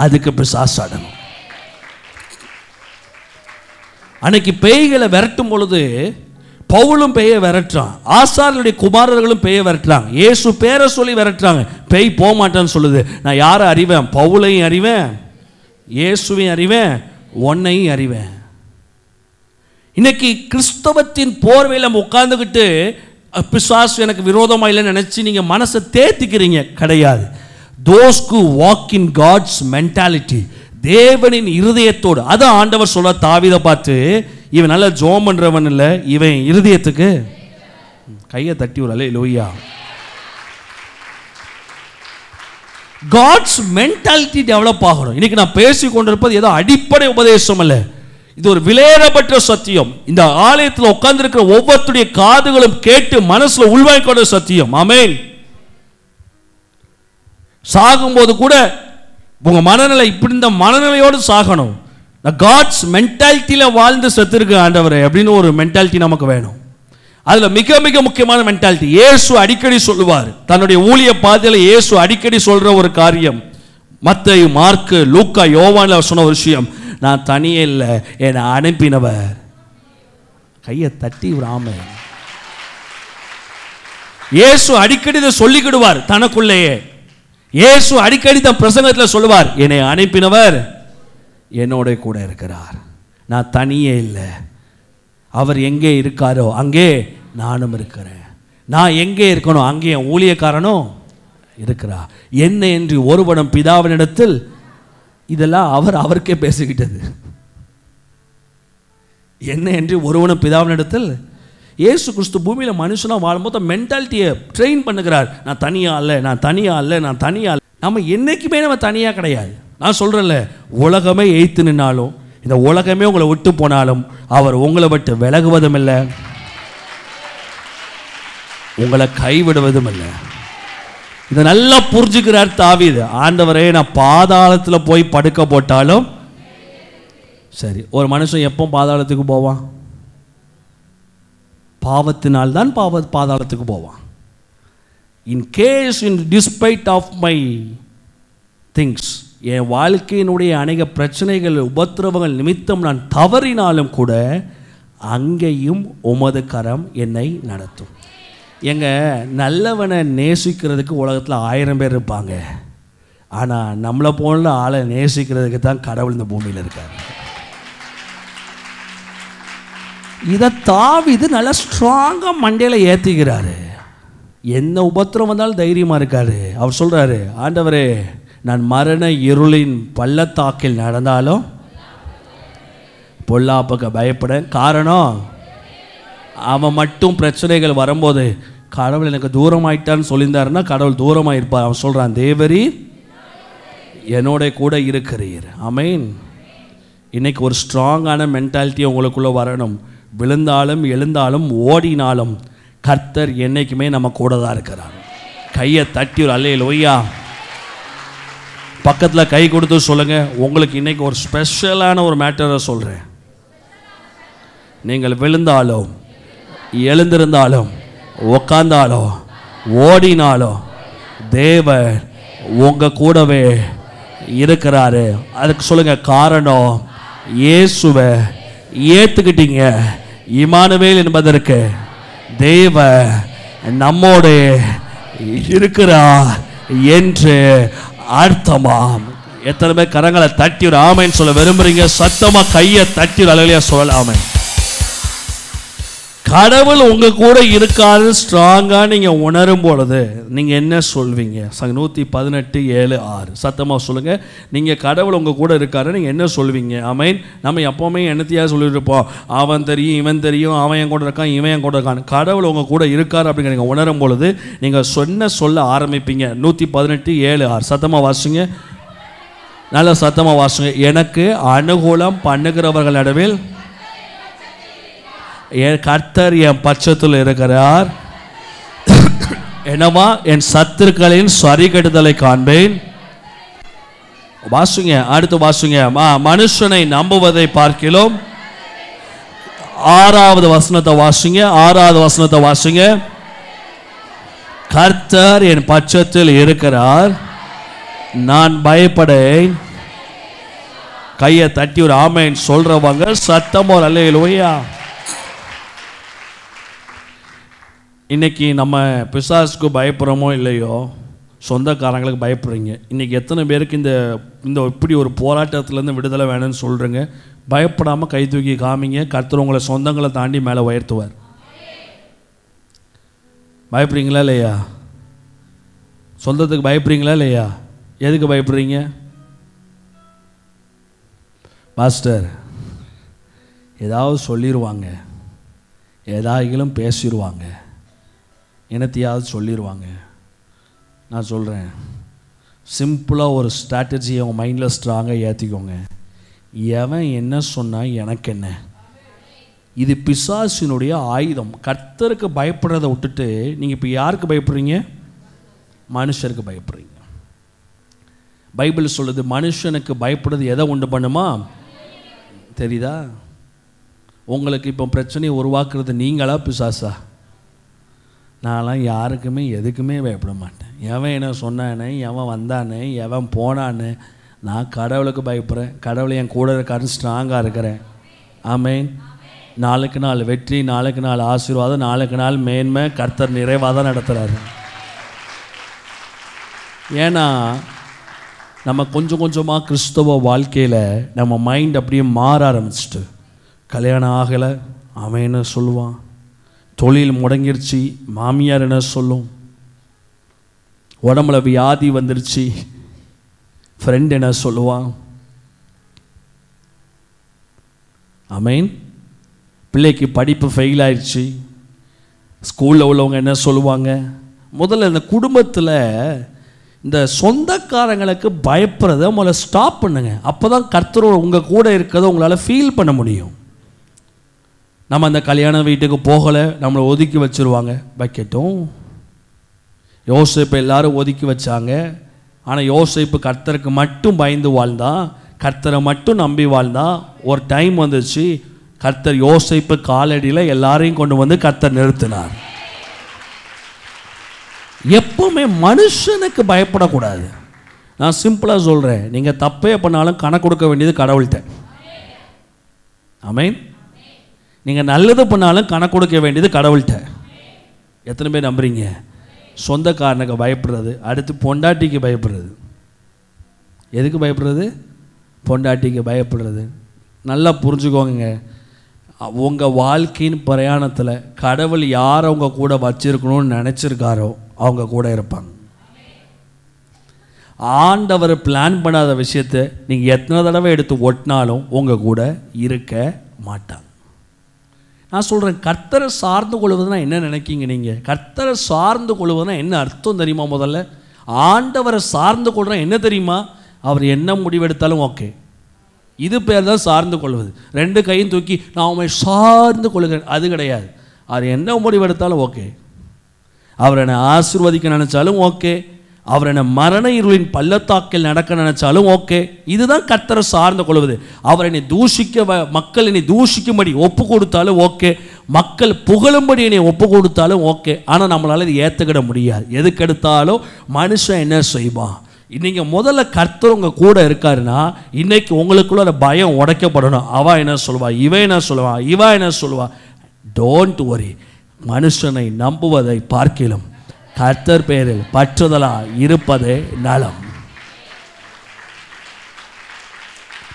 [SPEAKER 1] அதுக்கு பிசாசு ஆடணும். அன்னைக்கு பேய்களை விரட்டும் பொழுது பவுலும் பேயை விரட்டுறான், ஆசாரியருடைய குமாரர்களும் பேயை விரட்டுறாங்க, இயேசு பேரை சொல்லி விரட்டுறாங்க. பேய் போக மாட்டேன்னு சொல்லுது. நான் யாரை அறிவேன்? பவுலையும் அறிவேன், இயேசுவையும் அறிவேன், உன்னையும் அறிவேன். இன்னைக்கு கிறிஸ்தவத்தின் போர்வையில் நம்ம உட்கார்ந்துக்கிட்டு பிசாசு எனக்கு விரோதமாக இல்லைன்னு நினச்சி நீங்கள் மனசை தேத்திக்கிறீங்க. கிடையாது. Those who walk in God's mentality, தேவனின் இருதயத்தோடு. அதான் ஆண்டவர் சொல்ல தாவீதை பார்த்து, இவன் நல்ல ஜெபம் பண்றவன் இல்லை, இவன் இருதயத்துக்கு கையை தட்டி ஒரு அல்லேலூயா. காட்ஸ் மென்டாலிட்டி டெவலப் ஆகணும். இன்னைக்கு நான் பேசிக் கொண்டிருப்பது ஏதோ அடிப்படை உபதேசம் அல்ல, இது ஒரு விலையேறப்பட்ட சத்தியம். இந்த ஆலயத்தில் உட்கார்ந்திருக்கிற ஒவ்வொருடைய காதுகளும் கேட்டு மனசுல உள்வாங்கிக்கொண்ட சத்தியம். ஆமென். சாகும்போது கூட உங்க மனநிலை இப்படி இந்த மனநிலையோடு சாகணும். காட்ஸ் மென்டாலிட்டியில வாழ்ந்து செத்துருக்கு ஆண்டவரே அப்படின்னு ஒரு மென்டாலிட்டி நமக்கு வேணும். அதில் மிக மிக முக்கியமான மென்டாலிட்டி. இயேசு அடிக்கடி சொல்லுவார், தன்னுடைய ஊழிய பாதையில் இயேசு அடிக்கடி சொல்கிற ஒரு காரியம், மத்தேயு, மார்க்கு, லூக்கா, யோவான்ல சொன்ன ஒரு விஷயம், நான் தனியே இல்லை, என்னை அனுப்பினவர். கையை தட்டி விடாம இயேசு அடிக்கடி இதை சொல்லிக்கிடுவார் தனக்குள்ளேயே. இயேசு அடிக்கடி தன் பிரசங்கத்தில் சொல்லுவார், என்னை அனுப்பினவர் என்னோட கூட இருக்கிறார், நான் தனியே இல்லை, அவர் எங்கே இருக்காரோ அங்கே நானும் இருக்கிறேன், நான் எங்கே இருக்கணும் அங்கே என் ஊழியக்காரனும் இருக்கிறார், என்ன என்று ஒருவனும் பிதாவினிடத்தில். இதெல்லாம் அவருக்கே பேசிக்கிட்டது. என்ன என்று ஒருவனும் பிதாவினிடத்தில். இயேசு கிறிஸ்து பூமியில் மனுஷனாக வாழும்போது மென்டாலிட்டியை ட்ரெயின் பண்ணுகிறார். நான் தனியாக இல்லை, நான் தனியாக இல்லை, நான் தனியாக இல்லை. நம்ம என்றைக்குமே நம்ம தனியாக கிடையாது. நான் சொல்கிறேன்ல, உலகமே எய்த்து நின்னாலும், இந்த உலகமே உங்களை விட்டு போனாலும் அவர் உங்களை விட்டு விலகுவதும் இல்லை, உங்களை கைவிடுவதும் இல்லை. இதை நல்லா புரிஞ்சுக்கிறார் தாவீது. ஆண்டவரே, நான் பாதாளத்தில் போய் படுக்க போட்டாலும் சரி. ஒரு மனுஷன் எப்போ பாதாளத்துக்கு போவான்? பாவத்தினால்தான் பாதாளத்துக்கு போவான். In case in despite of my things, என் வாழ்க்கையினுடைய அநேக பிரச்சனைகள், உபத்திரவங்கள் நிமித்தம் நான் தவறினாலும் கூட அங்கேயும் உமது கரம் என்னை நடத்தும். எங்க நல்லவனை நேசிக்கிறதுக்கு உலகத்தில் 1000 பேர் இருப்பாங்க, ஆனால் நம்மளை போல ஆளை நேசிக்கிறதுக்கு தான் கடவுள் இந்த பூமியில் இருக்காரு. இதை தாவீது நல்லா ஸ்ட்ராங்காக மண்டையில் ஏற்றிக்கிறாரு. என்ன உபத்திரம் வந்தாலும் தைரியமாக இருக்காரு. அவர் சொல்கிறாரு, ஆண்டவரே, நான் மரண இருளின் பள்ளத்தாக்கில் நடந்தாலும் பொல்லாப்புக்கு பயப்பட. காரணம், அவன் மட்டும் பிரச்சனைகள் வரும்போது கடவுள் எனக்கு தூரமாயிட்டான்னு சொல்லியிருந்தாருன்னா கடவுள் தூரமாக இருப்பார். அவன் சொல்கிறான், தேவரீ என்னோட கூட இருக்கிறீர். ஆமென். இன்னைக்கு ஒரு ஸ்ட்ராங்கான மென்டாலிட்டி உங்களுக்குள்ளே வரணும். விழுந்தாலும் எழுந்தாலும் ஓடினாலும் கர்த்தர் என்னைக்குமே நம்ம கூட தான் இருக்கிறார். கையை தட்டி ஒரு அல்லேலூயா. பக்கத்தில் கை கொடுத்து சொல்லுங்கள், உங்களுக்கு இன்னைக்கு ஒரு ஸ்பெஷலான ஒரு மேட்டரை சொல்கிறேன். நீங்கள் விழுந்தாலும் எழுந்திருந்தாலும் உக்காந்தாலும் ஓடினாலும் தேவன் உங்க கூடவே இருக்கிறாரு. அதுக்கு சொல்லுங்க, காரணம் இயேசுவை ஏத்துக்கிட்டீங்க. இமானுவேல் என்பதற்கு தேவ நம்மோடு இருக்கிறார் என்று அர்த்தமாம். எத்தனை பேர் கரங்களை தட்டி ஒரு ஆமைன்னு சொல்ல விரும்புறீங்க? சத்தமா கையை தட்டி ஒரு அழகியா சொல்லலாமே. கடவுள் உங்க கூட இருக்காது ஸ்ட்ராங்கா நீங்க உணரும் பொழுது நீங்க என்ன சொல்வீங்க? 118:7-6 சத்தமா சொல்லுங்க. நீங்க கடவுள் உங்க கூட இருக்காரு, நீங்க என்ன சொல்வீங்க? ஆமென். நம்ம எப்பவுமே என்னத்தையா சொல்லிட்டு இருப்போம், அவன் தெரியும், இவன் தெரியும், அவன் என் கூட இருக்கான், இவன் என் கூட இருக்கான். கடவுள் உங்க கூட இருக்காரு அப்படிங்கிற நீங்க உணரும் பொழுது நீங்க சொல்ல ஆரம்பிப்பீங்க. 118:7-6 சத்தமா வாசிங்க, நல்ல சத்தமா வாசிங்க. எனக்கு அனுகூலம் பண்ணுகிறவர்கள் நடுவில் என் கர்த்தர் என் பட்சத்தில் இருக்கிறார். என்னவா, என் சத்துருக்களின் சரிகெடுதலை காண்பேன். வாசுங்க, அடுத்து வாசுங்க. மனுஷனை நம்புவதை பார்க்கிலும் 6வது வசனத்தை வாசுங்க. 6வது வசனத்தை வாசுங்க. கர்த்தர் என் பட்சத்தில் இருக்கிறார், நான் பயப்படேன். கையை தட்டி ஒரு ஆமென் சொல்றவங்க சத்தம் ஒரு அல்லேலூயா. இன்னைக்கு நம்ம பிசாசுக்கு பயப்படுறோமோ இல்லையோ, சொந்தக்காரங்களுக்கு பயப்படுறீங்க. இன்றைக்கி எத்தனை பேருக்கு இந்த இப்படி ஒரு போராட்டத்துலேருந்து விடுதலை வேணும்னு சொல்கிறீங்க? பயப்படாமல் கை தூக்கி காமிங்க. கர்த்தர் உங்களை சொந்தங்களை தாண்டி மேலே உயர்த்துவார். பயப்படுறீங்களா இல்லையா? சொந்தத்துக்கு பயப்படுறீங்களா இல்லையா? எதுக்கு பயப்படுறீங்க? பாஸ்டர் ஏதாவது சொல்லிடுவாங்க, ஏதாயிலும் பேசிடுவாங்க, என்னத்தையாவது சொல்லிடுவாங்க. நான் சொல்கிறேன், சிம்பிளாக ஒரு ஸ்ட்ராட்டஜியை உங்கள் மைண்டில் ஸ்ட்ராங்காக ஏற்றிக்கோங்க. எவன் என்ன சொன்னால் எனக்கு என்ன? இது பிசாசினுடைய ஆயுதம். கர்த்தருக்கு பயப்படுறதை விட்டுட்டு நீங்கள் இப்போ யாருக்கு பயப்படுறீங்க? மனுஷருக்கு பயப்படுறீங்க. பைபிள் சொல்லுது, மனுஷனுக்கு பயப்படுறது எதை உண்டு பண்ணுமா? தெரியுதா? உங்களுக்கு இப்போ பிரச்சனையை உருவாக்குறது நீங்களா பிசாசா? நான்லாம் யாருக்குமே எதுக்குமே பயப்பட மாட்டேன். எவன் என்ன சொன்னானே, எவன் வந்தானே, எவன் போனானே, நான் கடவுளுக்கு பயப்படுறேன். கடவுளை என் கூட இருக்காருன்னு ஸ்ட்ராங்காக இருக்கிறேன். ஆமேன். நாளுக்கு நாள் வெற்றி, நாளுக்கு நாள் ஆசீர்வாதம், நாளுக்கு நாள் மேன்மை, கர்த்தர் நிறைவாக தான் நடத்துகிறாரு. ஏன்னா நம்ம கொஞ்சம் கொஞ்சமாக கிறிஸ்தவ வாழ்க்கையில் நம்ம மைண்ட் அப்படியே மாற ஆரம்பிச்சிட்டு, கல்யாணம் ஆகலை அவன் என்ன சொல்லுவான், தொழில் முடங்கிருச்சு மாமியார் என்ன சொல்லும், உடம்புல வியாதி வந்துருச்சு ஃப்ரெண்ட் என்ன சொல்லுவான். ஆமேன். பிள்ளைக்கு படிப்பு ஃபெயில் ஆயிடுச்சு, ஸ்கூலில் உள்ளவங்க என்ன சொல்லுவாங்க. முதல்ல இந்த குடும்பத்தில் இந்த சொந்தக்காரங்களுக்கு பயப்படுறத முதல்ல ஸ்டாப் பண்ணுங்க. அப்போ தான் கர்த்தர் உங்கள் கூட இருக்கிறத உங்களால் ஃபீல் பண்ண முடியும். நம்ம அந்த கல்யாண வீட்டுக்கு போகலை, நம்மளை ஒதுக்கி வச்சுருவாங்க. வைக்கட்டும். யோசேப்பு எல்லாரும் ஒதுக்கி வச்சாங்க. ஆனால் யோசேப்பு கர்த்தருக்கு மட்டும் பயந்து வாழ்ந்தான், கர்த்தரை மட்டும் நம்பி வாழ்ந்தான். ஒரு டைம் வந்துச்சு, கர்த்தர் யோசேப்பு காலடியில் எல்லாரையும் கொண்டு வந்து கர்த்தர் நிறுத்தினார். எப்பவுமே மனுஷனுக்கு பயப்படக்கூடாது. நான் சிம்பிளாக சொல்கிறேன், நீங்கள் தப்பே பண்ணாலும் கணக்கு கொடுக்க வேண்டியது கடவுள்கிட்ட. ஆமேன். நீங்கள் நல்லது பண்ணாலும் கணக்கு கொடுக்க வேண்டியது கடவுள்கிட்ட. எத்தனை பேர் நம்புறீங்க? சொந்தக்காரனுக்கு பயப்படுறது, அடுத்து பொண்டாட்டிக்கு பயப்படுறது. எதுக்கு பயப்படுறது? பொண்டாட்டிக்கு பயப்படுறது. நல்லா புரிஞ்சுக்கோங்க, உங்கள் வாழ்க்கையின் பிரயாணத்தில் கடவுள் யார் அவங்க கூட வச்சிருக்கணும்னு நினச்சிருக்காரோ அவங்க கூட இருப்பாங்க. ஆண்டவர் பிளான் பண்ணாத விஷயத்தை நீங்கள் எத்தனை தடவை எடுத்து ஒட்டினாலும் உங்கள் கூட இருக்க மாட்டாங்க. நான் சொல்கிறேன், கர்த்தரை சார்ந்து கொள்வதுனா என்ன நினைக்கிங்க நீங்கள்? கர்த்தரை சார்ந்து கொள்வதுனா என்ன அர்த்தம் தெரியுமா? முதல்ல ஆண்டவரை சார்ந்து கொள்கிற என்ன தெரியுமா? அவர் என்ன முடிவெடுத்தாலும் ஓகே. இது பேர் தான் சார்ந்து கொள்வது. ரெண்டு கையும் தூக்கி நான் உண்மை சார்ந்து கொள்கிறேன், அது கிடையாது. அவர் என்ன முடிவெடுத்தாலும் ஓகே. அவர் என்னை ஆசீர்வதிக்க நினச்சாலும் ஓகே, அவர் என்னை மரண இருளின் பள்ளத்தாக்கில் நடக்க நினைச்சாலும் ஓகே. இதுதான் கர்த்தரை சார்ந்து கொள்வது. அவர் என்னை மக்கள் என்னை தூஷிக்கும்படி ஒப்பு கொடுத்தாலும் ஓகே, மக்கள் புகழும்படி என்னை ஒப்பு கொடுத்தாலும் ஓகே. ஆனால் நம்மளால் இது ஏற்றுக்கிட முடியாது. எதுக்கு எடுத்தாலும் மனுஷன் என்ன செய்வான்? இன்னைக்கு முதல்ல கர்த்தர் உங்கள் கூட இருக்காருன்னா இன்னைக்கு உங்களுக்குள்ள அந்த பயம் உடைக்கப்படணும். அவன் என்ன சொல்லுவா, இவன் என்ன சொல்லுவா, இவா என்ன சொல்லுவா. Don't worry. மனுஷனை நம்புவதை பார்க்கிலும் கர்த்தர் பேரில் பற்றுதலா இருப்பதே நலம்.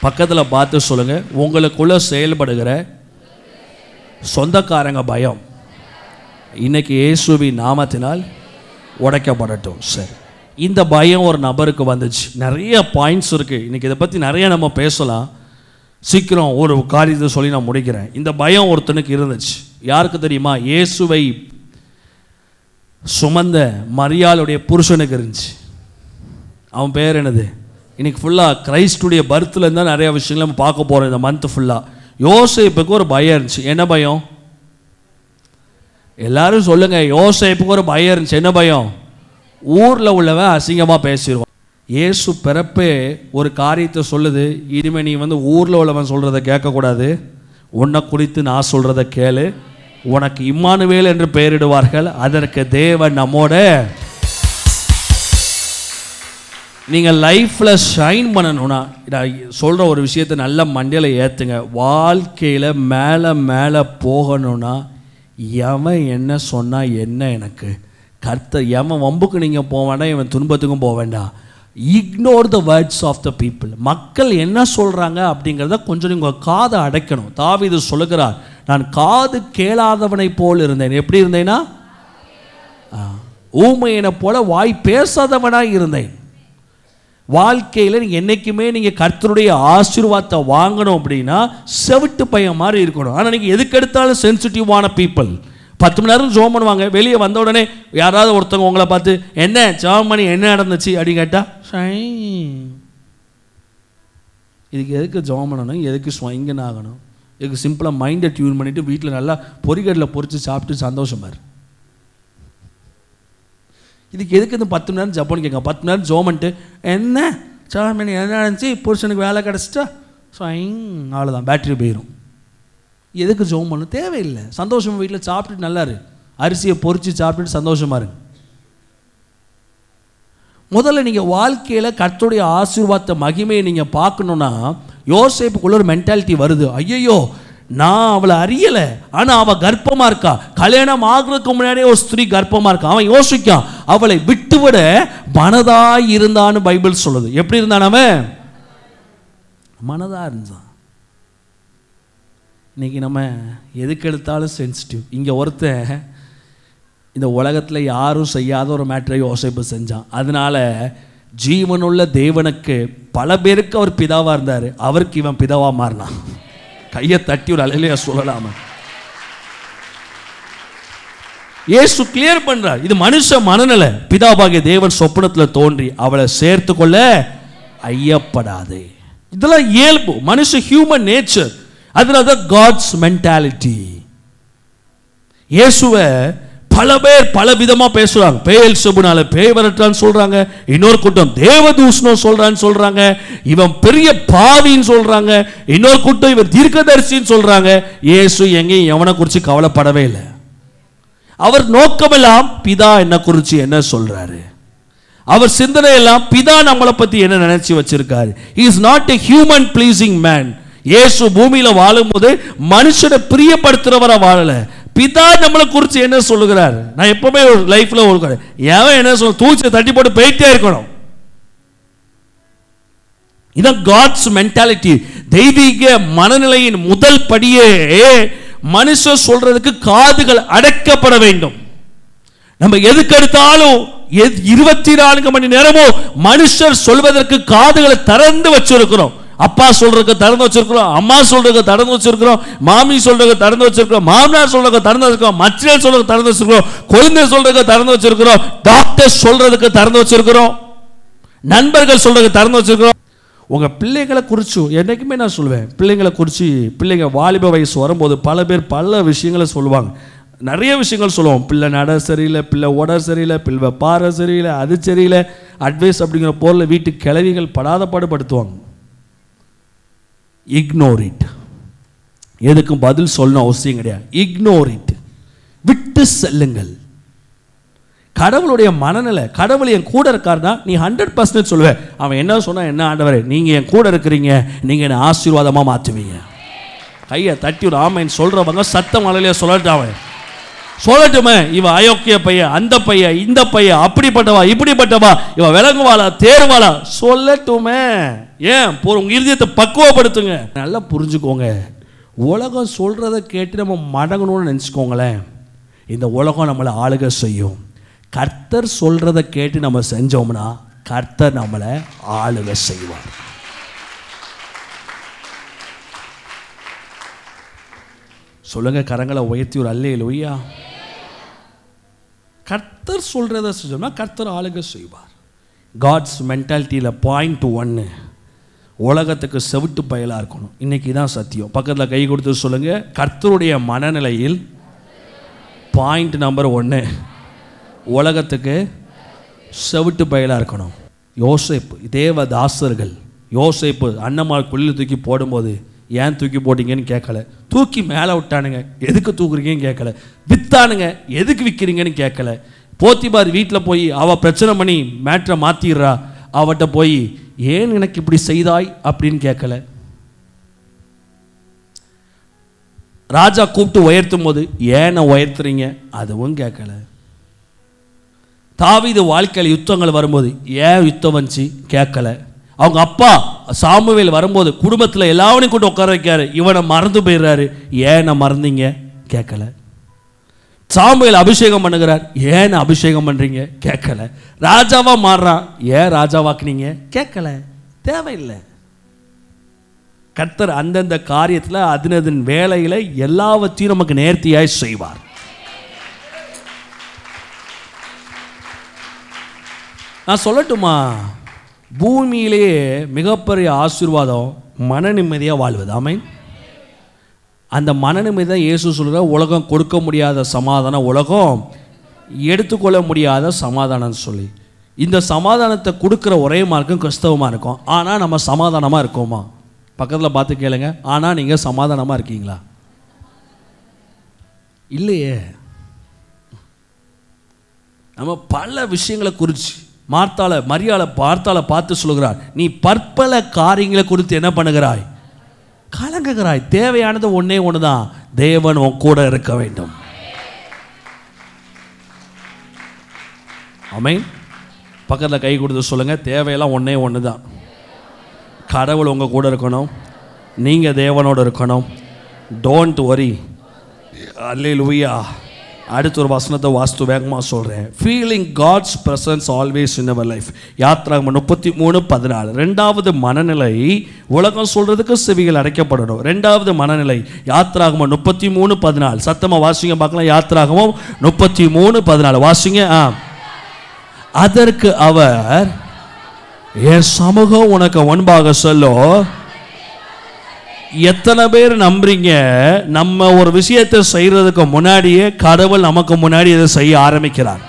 [SPEAKER 1] பக்கத்தில் பார்த்து சொல்லுங்க, உங்களுக்குள்ள செயல்படுகிற சொந்தக்காரங்க பயம் இன்னைக்கு இயேசுவின் நாமத்தினால் உடைக்கப்படட்டும். சரி, இந்த பயம் ஒரு நபருக்கு வந்துச்சு. நிறைய பாயிண்ட்ஸ் இருக்குது, இன்றைக்கி இதை பற்றி நிறைய நம்ம பேசலாம். சீக்கிரம் ஒரு காரியத்தை சொல்லி நான் முடிக்கிறேன். இந்த பயம் ஒருத்தனுக்கு இருந்துச்சு. யாருக்கு தெரியுமா? இயேசுவை சுமந்த மரியாளுடைய புருஷனுக்கு இருந்துச்சு. அவன் பேர் என்னது? இன்றைக்கி ஃபுல்லாக கிரைஸ்டுடைய பர்த்தில் இருந்தால் நிறைய விஷயங்கள் நம்ம பார்க்க போகிறோம் இந்த மந்த் ஃபுல்லாக. யோசேப்புக்கு ஒரு பயம் இருந்துச்சு. என்ன பயம்? எல்லாரும் சொல்லுங்கள். யோசேப்புக்கு ஒரு பயம் இருந்துச்சு. என்ன பயம்? ஊரில் உள்ளவன் அசிங்கமாக பேசிடுவான். இயேசு பிறப்பே ஒரு காரியத்தை சொல்லுது, இனிமேல் நீ ஊரில் உள்ளவன் சொல்கிறத கேட்கக்கூடாது, உன்னை குறித்து நான் சொல்கிறத கேளு. உனக்கு இம்மானுவேல் என்று பெயரிடுவார்கள், அதற்கு தேவன் நம்மோட. நீங்கள் லைஃப்பில் ஷைன் பண்ணணும்னா நான் சொல்கிற ஒரு விஷயத்தை நல்ல மண்டையில் ஏற்றுங்க. வாழ்க்கையில் மேலே மேலே போகணும்னா எவன் என்ன சொன்னால் என்ன, எனக்கு கர்த்தர் எவன் வம்புக்கு நீங்கள் போக வேண்டாம், இவன் துன்பத்துக்கும் போக வேண்டாம். Ignore the words of the people. மக்கள் என்ன சொல்கிறாங்க அப்படிங்கிறத கொஞ்சம் நீங்கள் காதை அடைக்கணும். தாவீது சொல்லுகிறார், நான் காது கேளாதவனை போல் இருந்தேன். எப்படி இருந்தேன்னா, ஊமையனை போல வாய் பேசாதவனாக இருந்தேன். வாழ்க்கையில் நீங்கள் என்றைக்குமே நீங்கள் கர்த்தருடைய ஆசீர்வாதத்தை வாங்கணும் அப்படின்னா செவிட்டு பையன் மாதிரி இருக்கணும். ஆனால் நீங்கள் எதுக்கு எடுத்தாலும் சென்சிட்டிவான பீப்புள். 10 மணி நேரம் ஜோம் பண்ணுவாங்க, வெளியே வந்த உடனே யாராவது ஒருத்தவங்க உங்களை பார்த்து என்ன ஜோம் பண்ணி என்ன நடந்துச்சு அப்படின்னு கேட்டால் இதுக்கு எதுக்கு ஜோம் பண்ணணும், எதுக்கு ஸ்வைங்கன் ஆகணும், இதுக்கு சிம்பிளாக மைண்டை டியூன் பண்ணிவிட்டு வீட்டில் நல்லா பொறிகடலில் பொறிச்சு சாப்பிட்டு சந்தோஷமாரு. இதுக்கு எதுக்கு இந்த 10 மணி நேரம் ஜப்பான்னு கேட்க. 10 மணி நேரம் ஜோம் பண்ணிட்டு என்ன ஜோம் பண்ணி என்ன நடந்துச்சு, புருஷனுக்கு வேலை கிடச்சிட்டா ஸ்வைங் அவ்வளோதான், பேட்டரி போயிடும். எதுக்கு ஜோம் பண்ண தேவையில்லை. சந்தோஷமாக வீட்டில் சாப்பிட்டுட்டு நல்லாரு, அரிசியை பொரிச்சு சாப்பிட்டு சந்தோஷமா இருங்க. முதல்ல நீங்கள் வாழ்க்கையில் கர்த்தருடைய ஆசீர்வாதத்தை மகிமையை நீங்கள் பார்க்கணுன்னா யோசேப்புக்குள்ள ஒரு மென்டாலிட்டி வருது. ஐயோ, நான் அவளை அறியலை, ஆனால் அவள் கர்ப்பமாக இருக்கா, கல்யாணம் ஆகுறதுக்கு முன்னாடியே ஒரு ஸ்திரீ கர்ப்பமாக இருக்கா. அவன் யோசிக்கான், அவளை விட்டுவிட மனதாய் இருந்தான்னு பைபிள் சொல்லுது. எப்படி இருந்தான் அவன்? மனதாக இருந்தான். இன்னைக்கு நம்ம எதுக்கு எடுத்தாலும் சென்சிட்டிவ். இங்கே ஒருத்தன் இந்த உலகத்தில் யாரும் செய்யாத ஒரு மேட்டரை யோசேப்பு செஞ்சான். அதனால ஜீவனுள்ள தேவனுக்கு பல பேருக்கு அவர் பிதாவாக இருந்தார், அவருக்கு இவன் பிதாவாக மாறினான். கையை தட்டி ஒரு அலையிலையா சொல்லலாமா? இயேசு கிளியர் பண்றார், இது மனுஷ மனநிலை. பிதாவாகிய தேவன் சொப்பனத்தில் தோன்றி அவளை சேர்த்து கொள்ள ஐயப்படாதே. இதெல்லாம் இயல்பு, மனுஷ ஹியூமன் நேச்சர். அதனால காட்ஸ் மென்டாலிட்டி. இயேசுவை பல பேர் பல விதமா பேசுறாங்க. பெயல்செபூனால பேய் வரட்டான்னு சொல்றாங்க, இன்னொரு கூட்டம் தேவதூஷணம் சொல்றான்னு சொல்றாங்க, இவன் பெரிய பாவின்னு சொல்றாங்க, இன்னொரு கூட்டம் இவன் தீர்க்கதரிசின்னு சொல்றாங்க. இயேசு எங்கேயும் எவனை குறித்து கவலைப்படவே இல்லை. அவர் நோக்கமெல்லாம் பிதா என்ன குறித்து என்ன சொல்றாரு, அவர் சிந்தனை எல்லாம் பிதா நம்மளை பத்தி என்ன நினைச்சு வச்சிருக்காரு. He is not a human pleasing man. இயேசு பூமியில வாழும்போது மனுஷனை பிரியப்படுத்துறவரை வாழல. பிதா நம்மளை குறித்து என்ன சொல்லுகிறார்? நான் எப்பவுமே ஒரு லைஃப்ல ஒரு எவன் என்ன சொல்ல தூச்சி தட்டி போட்டு போயிட்டே இருக்கணும். இதான் காட்ஸ் மென்டாலிட்டி. தெய்வீக மனநிலையின் முதல் படியே மனுஷன் சொல்றதுக்கு காதுகள் அடக்கப்பட வேண்டும். நம்ம எதுக்கு எடுத்தாலும் 24 மணி நேரமும் மனுஷர் சொல்வதற்கு காதுகளை திறந்து வச்சிருக்கிறோம். அப்பா சொல்றதுக்கு திறந்து வச்சிருக்கிறோம், அம்மா சொல்றதுக்கு திறந்து வச்சிருக்கிறோம், மாமி சொல்றதுக்கு திறந்து வச்சிருக்கிறோம், மாமனார் சொல்றதுக்கு திறந்து வச்சிருக்கிறோம், மச்சினர் சொல்றதுக்கு திறந்து வச்சிருக்கிறோம், குழந்தை சொல்றதுக்கு திறந்து வச்சிருக்கிறோம், டாக்டர் சொல்றதுக்கு திறந்து வச்சிருக்கிறோம், நண்பர்கள் சொல்றதுக்கு திறந்து வச்சிருக்கிறோம். உங்க பிள்ளைகளை குறித்து என்னைக்குமே நான் சொல்லுவேன், பிள்ளைங்களை குறித்து பிள்ளைங்க வாலிப வயசு வரும்போது பல பேர் பல விஷயங்களை சொல்லுவாங்க. நிறைய விஷயங்கள் சொல்லுவோம். பிள்ளை நட சரியில்லை, பிள்ளை ஓட சரியில்லை, பிள்ளை பாறை சரியில்லை, அது சரியில்லை, அட்வைஸ் அப்படிங்கிற பொருளை வீட்டு கிளவிகள் படாத பாடுபடுத்துவாங்க. Ignore it. எதுக்கும் பதில் சொல்லணும் அவசியம் கிடையாது. இக்னோர் இட், விட்டு செல்லுங்கள். கடவுளுடைய மனநிலை, கடவுள் என் கூட இருக்காருன்னா நீ 100% சொல்லுவேன். அவன் என்ன சொன்னா என்ன, ஆண்டவரே நீங்க என் கூட இருக்கிறீங்க, நீங்க என்ன ஆசீர்வாதமா மாற்றுவீங்க. கையை தட்டி ஒரு ஆமைன்னு சொல்றவங்க சத்தம் அலையிலே சொல்லட்டுமே. இவ அயோக்கிய பையன், அந்த பையன், இந்த பையன், அப்படிப்பட்டவா இப்படிப்பட்டவா, இவ விளங்குவாளா தேர்வாளா சொல்லட்டுமே. ஏன் உங்க இருதயத்தை பக்குவப்படுத்துங்க. நல்லா புரிஞ்சுக்கோங்க, உலகம் சொல்றதை கேட்டு நம்ம மடங்கணும்னு நினச்சிக்கோங்களேன், இந்த உலகம் நம்மளை ஆளுகை செய்யும். கர்த்தர் சொல்றதை கேட்டு நம்ம செஞ்சோம்னா கர்த்தர் நம்மளை ஆளுகை செய்வார். சொல்லுங்க, கரங்களை உயர்த்தி ஒரு அல்லேலூயா. கர்த்தர் சொல்றதை செஞ்சோம்னா கர்த்தர் ஆளுகை செய்வார். காட்ஸ் மென்டாலிட்டியில் பாயிண்ட் 1, உலகத்துக்கு செவிட்டு பயலாக இருக்கணும். இன்னைக்கு தான் சத்தியம். பக்கத்தில் கை கொடுத்து சொல்லுங்க, கர்த்தருடைய மனநிலையில் பாயிண்ட் நம்பர் 1, உலகத்துக்கு செவிட்டு பயலாக இருக்கணும். யோசேப்பு தேவதாசர்கள், யோசேப்பு அன்னமால் குழியில் தூக்கி போடும்போது ஏன் தூக்கி போட்டீங்கன்னு கேட்கல, தூக்கி மேலே விட்டானுங்க எதுக்கு தூக்குறீங்கன்னு கேட்கல, வித்தானுங்க எதுக்கு விற்கிறீங்கன்னு கேட்கல. போத்திபார் வீட்டில் போய் அவள் பிரச்சனை பண்ணி மேட்ரை மாற்றிடுறா, அவட்ட போய் ஏன் எனக்கு இப்படி செய்தாய் அப்படின்னு கேட்கல. ராஜா கூப்பிட்டு உயர்த்தும் போது ஏன் உயர்த்துறீங்க அதுவும் கேட்கல. தாவீது வாழ்க்கையில் யுத்தங்கள் வரும்போது ஏன் யுத்தம் வந்துச்சு கேட்கல. அவங்க அப்பா சாமுவேல் வரும்போது குடும்பத்தில் எல்லாவனையும் கூட்டு உட்கார வைக்காரு, இவனை மறந்து போயிடுறாரு, ஏன் மறந்தீங்க கேட்கல. சாமுவேல் அபிஷேகம் பண்ணுகிறார், ஏன் அபிஷேகம் பண்றீங்க கேட்கல. ராஜாவா மாறுறான், ஏன் ராஜாவாக்குனீங்க கேட்கல. தேவையில்லை. கர்த்தர் அந்தந்த காரியத்தில் அதன் வேலையில் எல்லாவற்றையும் நமக்கு நேர்த்தியாய் செய்வார். நான் சொல்லட்டுமா, பூமியிலேயே மிகப்பெரிய ஆசீர்வாதம் மன நிம்மதியாக வாழ்வது. ஆமென். அந்த மன நிம்மதி தான் இயேசு சொல்கிற உலகம் கொடுக்க முடியாத சமாதானம், உலகம் எடுத்துக்கொள்ள முடியாத சமாதானம்னு சொல்லி. இந்த சமாதானத்தை கொடுக்குற ஒரே மார்க்கம் கிறிஸ்தவமாக இருக்கும். ஆனால் நம்ம சமாதானமாக இருக்கோமா? பக்கத்தில் பார்த்து கேளுங்க, ஆனால் நீங்கள் சமாதானமாக இருக்கீங்களா? இல்லையே. நம்ம பல விஷயங்களை குறித்து மரியாதை பார்த்து சொல்லுகிறார், நீ பற்பல காரியங்களை குறித்து என்ன பண்ணுகிறாய்? கலங்குகிறாய். தேவையானது ஒன்னே ஒண்ணுதான், தேவன் உன் கூட இருக்க வேண்டும். ஆமென். பக்கத்தில் கை கொடுத்து சொல்லுங்க, தேவையெல்லாம் ஒன்னே ஒண்ணுதான். கடவுள் உங்க கூட இருக்கணும், நீங்க தேவனோடு இருக்கணும். Don't worry. அல்லேலூயா. அடுத்த ஒரு வசனத்தை வாஸ்து வேகமாக சொல்கிறேன். Feeling God's presence always in our life. யாத்திராகமம் 33:14. ரெண்டாவது மனநிலை, உலகம் சொல்கிறதுக்கு செவிகள் அடைக்கப்படணும். ரெண்டாவது மனநிலை யாத்திராகமம் 33:14. சத்தமாக வாசிங்க பார்க்கலாம். யாத்திராகமம் 33:14 வாசிங்க. அதற்கு அவர், என் சமூகம் உனக்கு முன்பாக சொல்லும். எத்தனை பேர் நம்புறீங்க, நம்ம ஒரு விஷயத்தை செய்யறதுக்கு முன்னாடியே கடவுள் நமக்கு முன்னாடி இதை செய்ய ஆரம்பிக்கிறார்?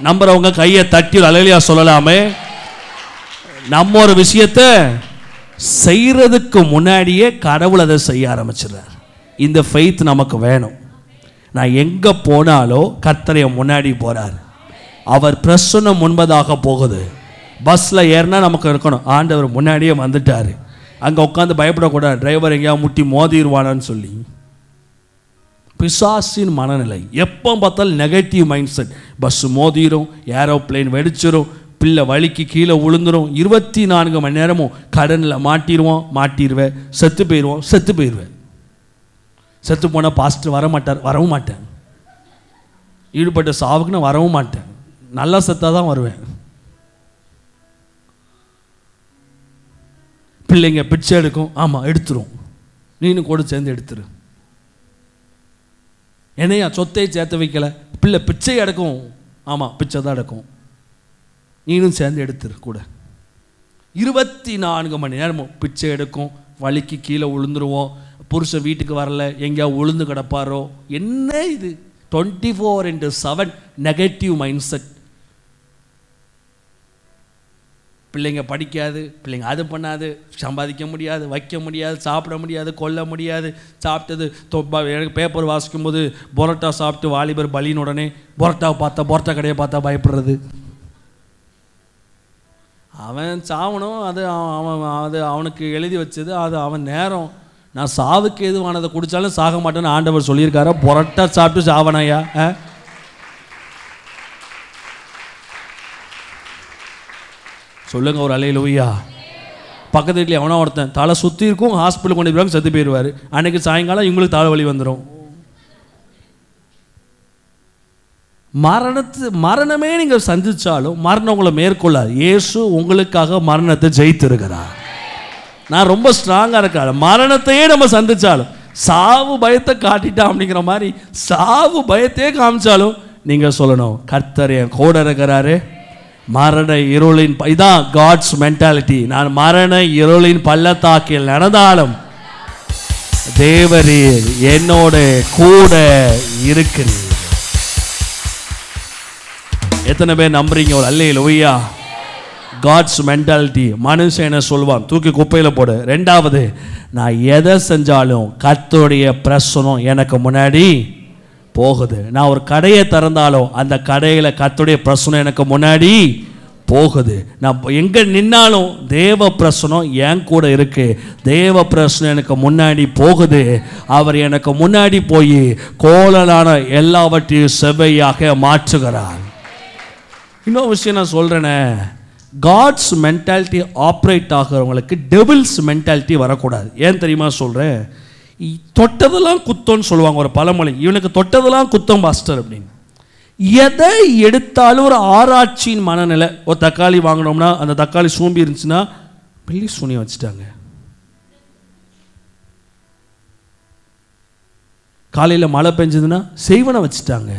[SPEAKER 1] நம்புறவங்க கையை தட்டி அல்லேலூயா சொல்லலாமே. நம்ம ஒரு விஷயத்தை செய்யறதுக்கு முன்னாடியே கடவுள் அதை செய்ய ஆரம்பிச்சிடறார். இந்த ஃபெய்த் நமக்கு வேணும். நான் எங்க போனாலும் கர்த்தர் முன்னாடி போறார். அவர் பிரசன்னம் முன்பதாக போகுது. பஸ்ல ஏறினா நமக்கு இருக்கணும், ஆண்டவர் முன்னாடியே வந்துட்டாரு. அங்கே உட்காந்து பயப்படக்கூடாது, டிரைவர் எங்கேயா முட்டி மோதிடுவானான்னு சொல்லி. பிசாசின் மனநிலை எப்போ பார்த்தாலும் நெகட்டிவ் மைண்ட் செட். பஸ்ஸு மோதிரும், ஏரோப்ளேன் வெடிச்சிரும், பிள்ளை வலிக்கு கீழே விழுந்துரும், 24 மணி நேரமும் கடனில் மாட்டிடுவேன், செத்து போயிடுவேன். செத்து போனால் பாஸ்டர் வரவும் மாட்டேன். ஈடுபட்ட சாவுக்குன்னு வரவும் மாட்டேன். நல்லா செத்தாக தான் வருவேன். பிள்ளைங்க பிச்சை எடுக்கும், ஆமாம் எடுத்துரும், நீனும் கூட சேர்ந்து எடுத்துரு. என்னையா சொத்தை சேர்த்து வைக்கல, பிள்ளை பிச்சை எடுக்கும், ஆமாம் பிச்சை தான் எடுக்கும், நீனும் சேர்ந்து எடுத்துரு கூட. 24 மணி நேரமும் பிச்சை எடுக்கும், வலிக்கு கீழே விழுந்துருவோம், புருஷன் வீட்டுக்கு வரல, எங்கேயா விழுந்து கிடப்பாரோ. என்ன இது? 24/7 நெகட்டிவ் மைண்ட் செட். பிள்ளைங்க படிக்காது, பிள்ளைங்க அது பண்ணாது, சம்பாதிக்க முடியாது, வைக்க முடியாது, சாப்பிட முடியாது, கொல்ல முடியாது. சாப்பிட்டது எனக்கு பேப்பர் வாசிக்கும்போது பொரோட்டா சாப்பிட்டு வாலிபர் பலின்னு உடனே பொரோட்டா கடையை பார்த்தா பயப்படுறது. அவன் சாவணும், அது அவனுக்கு எழுதி வச்சது, அது அவன் நேரம். நான் சாவுக்கு எதுவானதை குடித்தாலும் சாக மாட்டேன்னு ஆண்டவர் சொல்லியிருக்காரா? பொரோட்டா சாப்பிட்டு சாவனாயா? சொல்லுங்க ஒரு அல்லேலூயா. பக்கத்து வீட்டில் எவனோ ஒருத்தன் தலை சுற்றி இருக்கும், ஹாஸ்பிட்டல் கொண்டு போய் செத்து போயிடுவார். அன்னைக்கு சாயங்காலம் இவங்களுக்கு தலைவலி வந்துடும். மரணமே நீங்கள் சந்திச்சாலும் மரணம் உங்களை மேற்கொள்ளாது. இயேசு உங்களுக்காக மரணத்தை ஜெயித்திருக்கிறார். நான் ரொம்ப ஸ்ட்ராங்காக இருக்காது. மரணத்தையே நம்ம சந்திச்சாலும், சாவு பயத்தை காட்டிட்டான் அப்படிங்கிற மாதிரி சாவு பயத்தையே காமிச்சாலும் நீங்கள் சொல்லணும், கர்த்தர் என் கூட இருக்கிறாரு. மரண இருளின், இதான் காட்ஸ் மென்டாலிட்டி. நான் மரண இருளின் பள்ளத்தாக்கில் நடந்தாலும் தேவரீர் என்னோட கூட இருக்கிறீர். எத்தனை பேர் நம்புறீங்க ஒரு அல்லேலூயா? God's mentality. மனுஷன் என்ன சொல்வான்? தூக்கி குப்பையில் போடு. ரெண்டாவது, நான் எதை செஞ்சாலும் கர்த்தருடைய பிரசனம் எனக்கு முன்னாடி போகுது. நான் ஒரு கடையை திறந்தாலும் அந்த கடையில் கர்த்தருடைய பிரசனம் எனக்கு முன்னாடி போகுது. நான் எங்கே நின்னாலும் தேவ பிரசனம் என் கூட இருக்கு. தேவ பிரசனம் எனக்கு முன்னாடி போகுது. அவர் எனக்கு முன்னாடி போய் கோலலான எல்லாவற்றையும் செவ்வையாக மாற்றுகிறார். இன்னொரு விஷயம் நான் சொல்கிறேனே, காட்ஸ் மென்டாலிட்டி ஆப்ரேட் ஆகிறவங்களுக்கு டெவில்ஸ் மென்டாலிட்டி வரக்கூடாது. ஏன் தெரியுமா சொல்கிறேன்? தொட்டதெல்லாம் குத்தம்னு சொல்லுவாங்க ஒரு பழமொழி. இவனுக்கு தொட்டதெல்லாம் குத்தம் பாஸ்டர் அப்படின்னு. எதை எடுத்தாலும் ஒரு ஆராய்ச்சியின் மனநிலை. ஒரு தக்காளி வாங்கினோம்னா அந்த தக்காளி சூம்பி இருந்துச்சுன்னா வெள்ளி சூனியம் வச்சுட்டாங்க. காலையில் மழை பெஞ்சதுன்னா செய்வனை வச்சுட்டாங்க.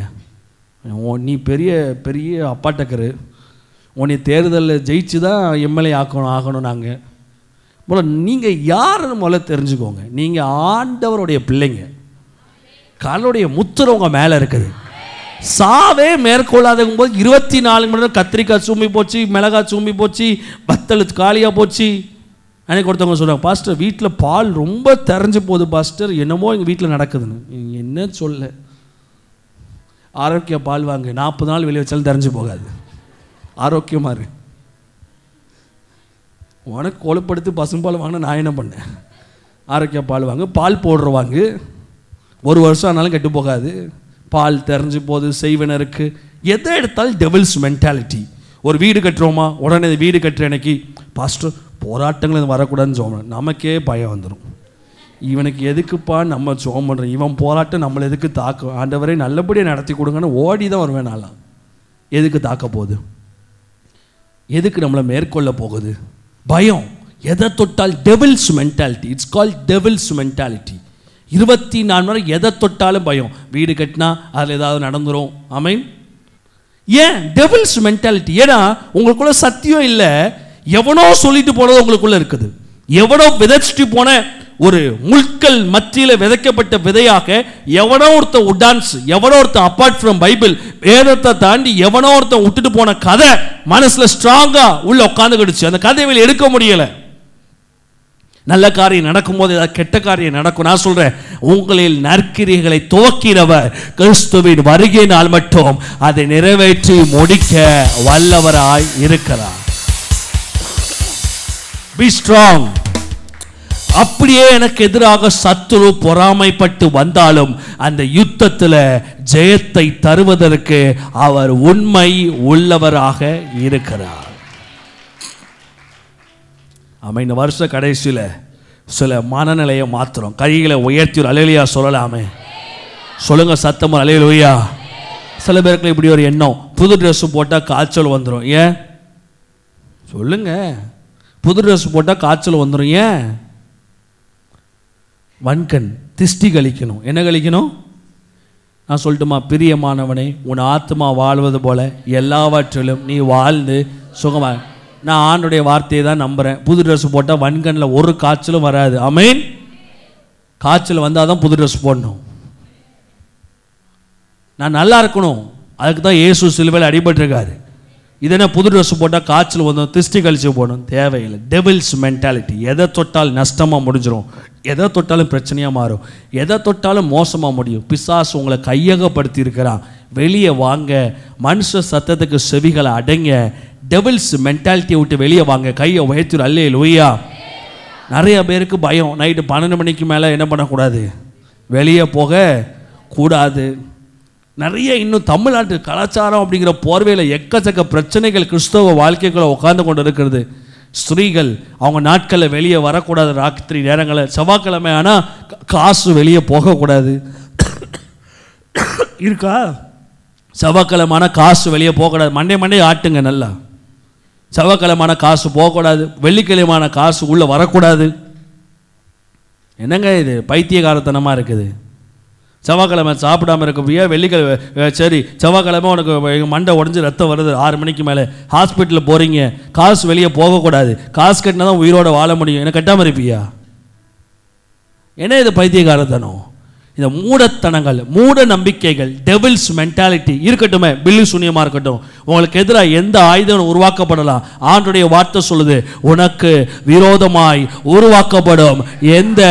[SPEAKER 1] நீ பெரிய பெரிய அப்பாட்டக்கரு, உன்னை தேர்தலில் ஜெயிச்சு தான் எம்எல்ஏ ஆகணும். நாங்கள் நீங்கள் யாருன்னு முதல்ல தெரிஞ்சுக்கோங்க. நீங்கள் ஆண்டவருடைய பிள்ளைங்க. கடவுளுடைய முத்திரை உங்கள் மேலே இருக்குது. சாவே மேற்கொள்ளாதுங்கும் போது 24 மணி நேரம் கத்திரிக்காய் சூம்பி போச்சு, மிளகாய் சூம்பி போச்சு, வத்தல் காலியாக போச்சு. அன்னைக்கு ஒருத்தவங்க சொல்கிறாங்க, பாஸ்டர் வீட்டில் பால் ரொம்ப தெரிஞ்சு போகுது பாஸ்டர், என்னமோ எங்கள் வீட்டில் நடக்குதுன்னு. என்ன சொல்ல, ஆரோக்கிய பால் வாங்கு, 40 நாள் வெளியே வச்சாலும் தெரிஞ்சு போகாது. ஆரோக்கியமாக இரு. உனக்கு கொழுப்படுத்து பசும்பால் வாங்கினா நான் என்ன பண்ணேன்? ஆரோக்கிய பால் வாங்கு, பால் போடுறவாங்க 1 வருஷம் ஆனாலும் கெட்டு போகாது. பால் தெரிஞ்சு போகுது, செய்வனருக்கு. எதை எடுத்தாலும் டெவில்ஸ் மென்டாலிட்டி. ஒரு வீடு கட்டுறோமா, உடனே வீடு கட்டுற அன்னைக்கு பாஸ்டர் போராட்டங்கள் வரக்கூடாதுன்னு ஜோம், நமக்கே பயம் வந்துடும். இவனுக்கு எதுக்குப்பா நம்ம ஜோம் பண்ணுறோம், இவன் போராட்டம் நம்மளை எதுக்கு தாக்கும், ஆண்டவரை நல்லபடியாக நடத்தி கொடுங்கன்னு ஓடி தான் வருவேன் நான்லாம். எதுக்கு தாக்க போகுது, எதுக்கு நம்மளை மேற்கொள்ள போகுது? பயம். எதை தொட்டால் devil's mentality. It's called devil's mentality. 24 மணி நேரம் எதை தொட்டாலும் பயம். வீடு கட்டினா அதில் ஏதாவது நடந்துரும். ஆமென். ஏன்? Devil's mentality. ஏன்னா உங்களுக்குள்ள சத்தியம் இல்லை, எவனோ சொல்லிட்டு போனது உங்களுக்குள்ள இருக்குது. எவனோ விதைச்சிட்டு போன ஒரு முட்கள் மத்தியில் விதைக்கப்பட்ட விதையாக எவனோ ஒருத்த உடான்ஸ், எவனோ ஒருத்த அப்பார்ட் ஃப்ரம் பைபிள் வேதத்தை தாண்டி எவனோ ஒருத்த விட்டுட்டு போன கதை மனசுல ஸ்ட்ராங்கா உள்ள உட்காந்துக்கிடுச்சு. அந்த கதையை வெளியே எடுக்க முடியல. நல்ல காரியம் நடக்கும்போது ஏதாவது கெட்ட காரியம் நடக்கும். நான் சொல்றேன், உங்களில் நற்கிரியைகளை துவக்கிறவர் கிறிஸ்துவின் வருகை நாள் மட்டும் அதை நிறைவேற்றி முடிக்க வல்லவராய் இருக்கிறார். Be strong. அப்படியே எனக்கு எதிராக சத்துரு பொறாமைப்பட்டு வந்தாலும் அந்த யுத்தத்தில் ஜெயத்தை தருவதற்கு அவர் உண்மை உள்ளவராக இருக்கிறார். ஆமாம். இந்த வருஷ கடைசியில் சில மனநிலையை மாத்திரம். கைகளை உயர்த்தி ஒரு அல்லேலூயா சொல்லலாமே. சொல்லுங்க சத்தமா அல்லேலூயா. சில பேருக்கு இப்படி ஒரு எண்ணம், புது ட்ரெஸ் போட்டால் காய்ச்சல் வந்துடும். ஏன் சொல்லுங்க? புது ட்ரெஸ் போட்டால் காய்ச்சல் வந்துடும். ஏன்? வன்கண் திஷ்டி கழிக்கணும். என்ன கழிக்கணும்? நான் சொல்லட்டுமா? பிரியமானவனே, உன் ஆத்மா வாழ்வது போல எல்லாவற்றிலும் நீ வாழ்ந்து சுகமாக. நான் ஆண்டுடைய வார்த்தையை தான் நம்புகிறேன். புது ட்ரெஸ் போட்டால் வன்கண்ணில் ஒரு காய்ச்சலும் வராது. ஆமென். காய்ச்சல் வந்தால் தான் புது ட்ரெஸ் போடணும். நான் நல்லா இருக்கணும், அதுக்கு தான் இயேசு சிலுவையில் அடிபட்டிருக்காரு. இதென்ன புது ட்ரெஸ் போட்டால் காய்ச்சல் வந்தோம், திஷ்டி கழிச்சு போடணும்? தேவையில்லை. Devils mentality. எதை தொட்டால் நஷ்டமாக முடிஞ்சிடும், எதை தொட்டாலும் பிரச்சனையாக மாறும், எதை தொட்டாலும் மோசமாக முடியும். பிசாசு உங்களை கையகப்படுத்தி இருக்கிறான். வெளியே வாங்க. மனுஷ சத்தத்துக்கு செவிகளை அடங்க. டெவில்ஸ் மென்டாலிட்டியை விட்டு வெளியே வாங்க. கையை உயர்த்தி அல்லேலூயா. நிறைய பேருக்கு பயம். நைட்டு 12 மணிக்கு மேலே என்ன பண்ணக்கூடாது, வெளியே போக கூடாது. நிறைய இன்னும் தமிழ்நாட்டு கலாச்சாரம் அப்படிங்கிற போர்வையில் எக்கச்சக்க பிரச்சனைகள் கிறிஸ்தவ வாழ்க்கைகளை உட்கார்ந்து கொண்டு இருக்கிறது. ஸ்திரீகள் அவங்க நாட்களில் வெளியே வரக்கூடாது. ராத்திரி நேரங்களில் செவ்வாய்க்கிழமை ஆனால் காசு வெளியே போகக்கூடாது. இருக்கா? செவ்வாய்க்கிழமான காசு வெளியே போகக்கூடாது. மண்டே ஆட்டுங்க நல்லா. செவ்வாய்க்கிழமான காசு போகக்கூடாது. வெள்ளிக்கிழமான காசு உள்ளே வரக்கூடாது. என்னங்க இது பைத்தியகாரத்தனமாக இருக்குது? செவ்வாய்க்கிழமை சாப்பிடாமல் இருக்க வெள்ளிக்கிழமை சரி, செவ்வாய்க்கிழமை உனக்கு மண்டை உடஞ்சி ரத்தம் வருது, 6 மணிக்கு மேலே ஹாஸ்பிட்டலில் போகிறீங்க, காசு வெளியே போகக்கூடாது. காசு கட்டினா தான் உயிரோடு வாழ முடியும். என்ன கட்டாமல் இருப்பியா? என்ன இது பைத்தியகாரத்தனம்? இந்த மூடத்தனங்கள், மூட நம்பிக்கைகள், டெவில்ஸ் மென்டாலிட்டி இருக்கட்டுமே. பில்லி சூனியமாக இருக்கட்டும், உங்களுக்கு எதிராக எந்த ஆயுதம் உருவாக்கப்படலாம். ஆண்டுடைய வார்த்தை சொல்லுது, உனக்கு விரோதமாய் உருவாக்கப்படும் எந்த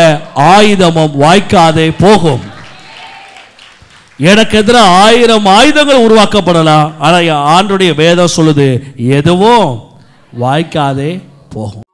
[SPEAKER 1] ஆயுதமும் வாய்க்காதே போகும். எனக்கு எதிராக 1000 ஆயுதங்கள் உருவாக்கப்படலாம், ஆனால் ஆண்டுடைய வேதம் சொல்லுது எதுவும் வாய்க்காதே போகும்.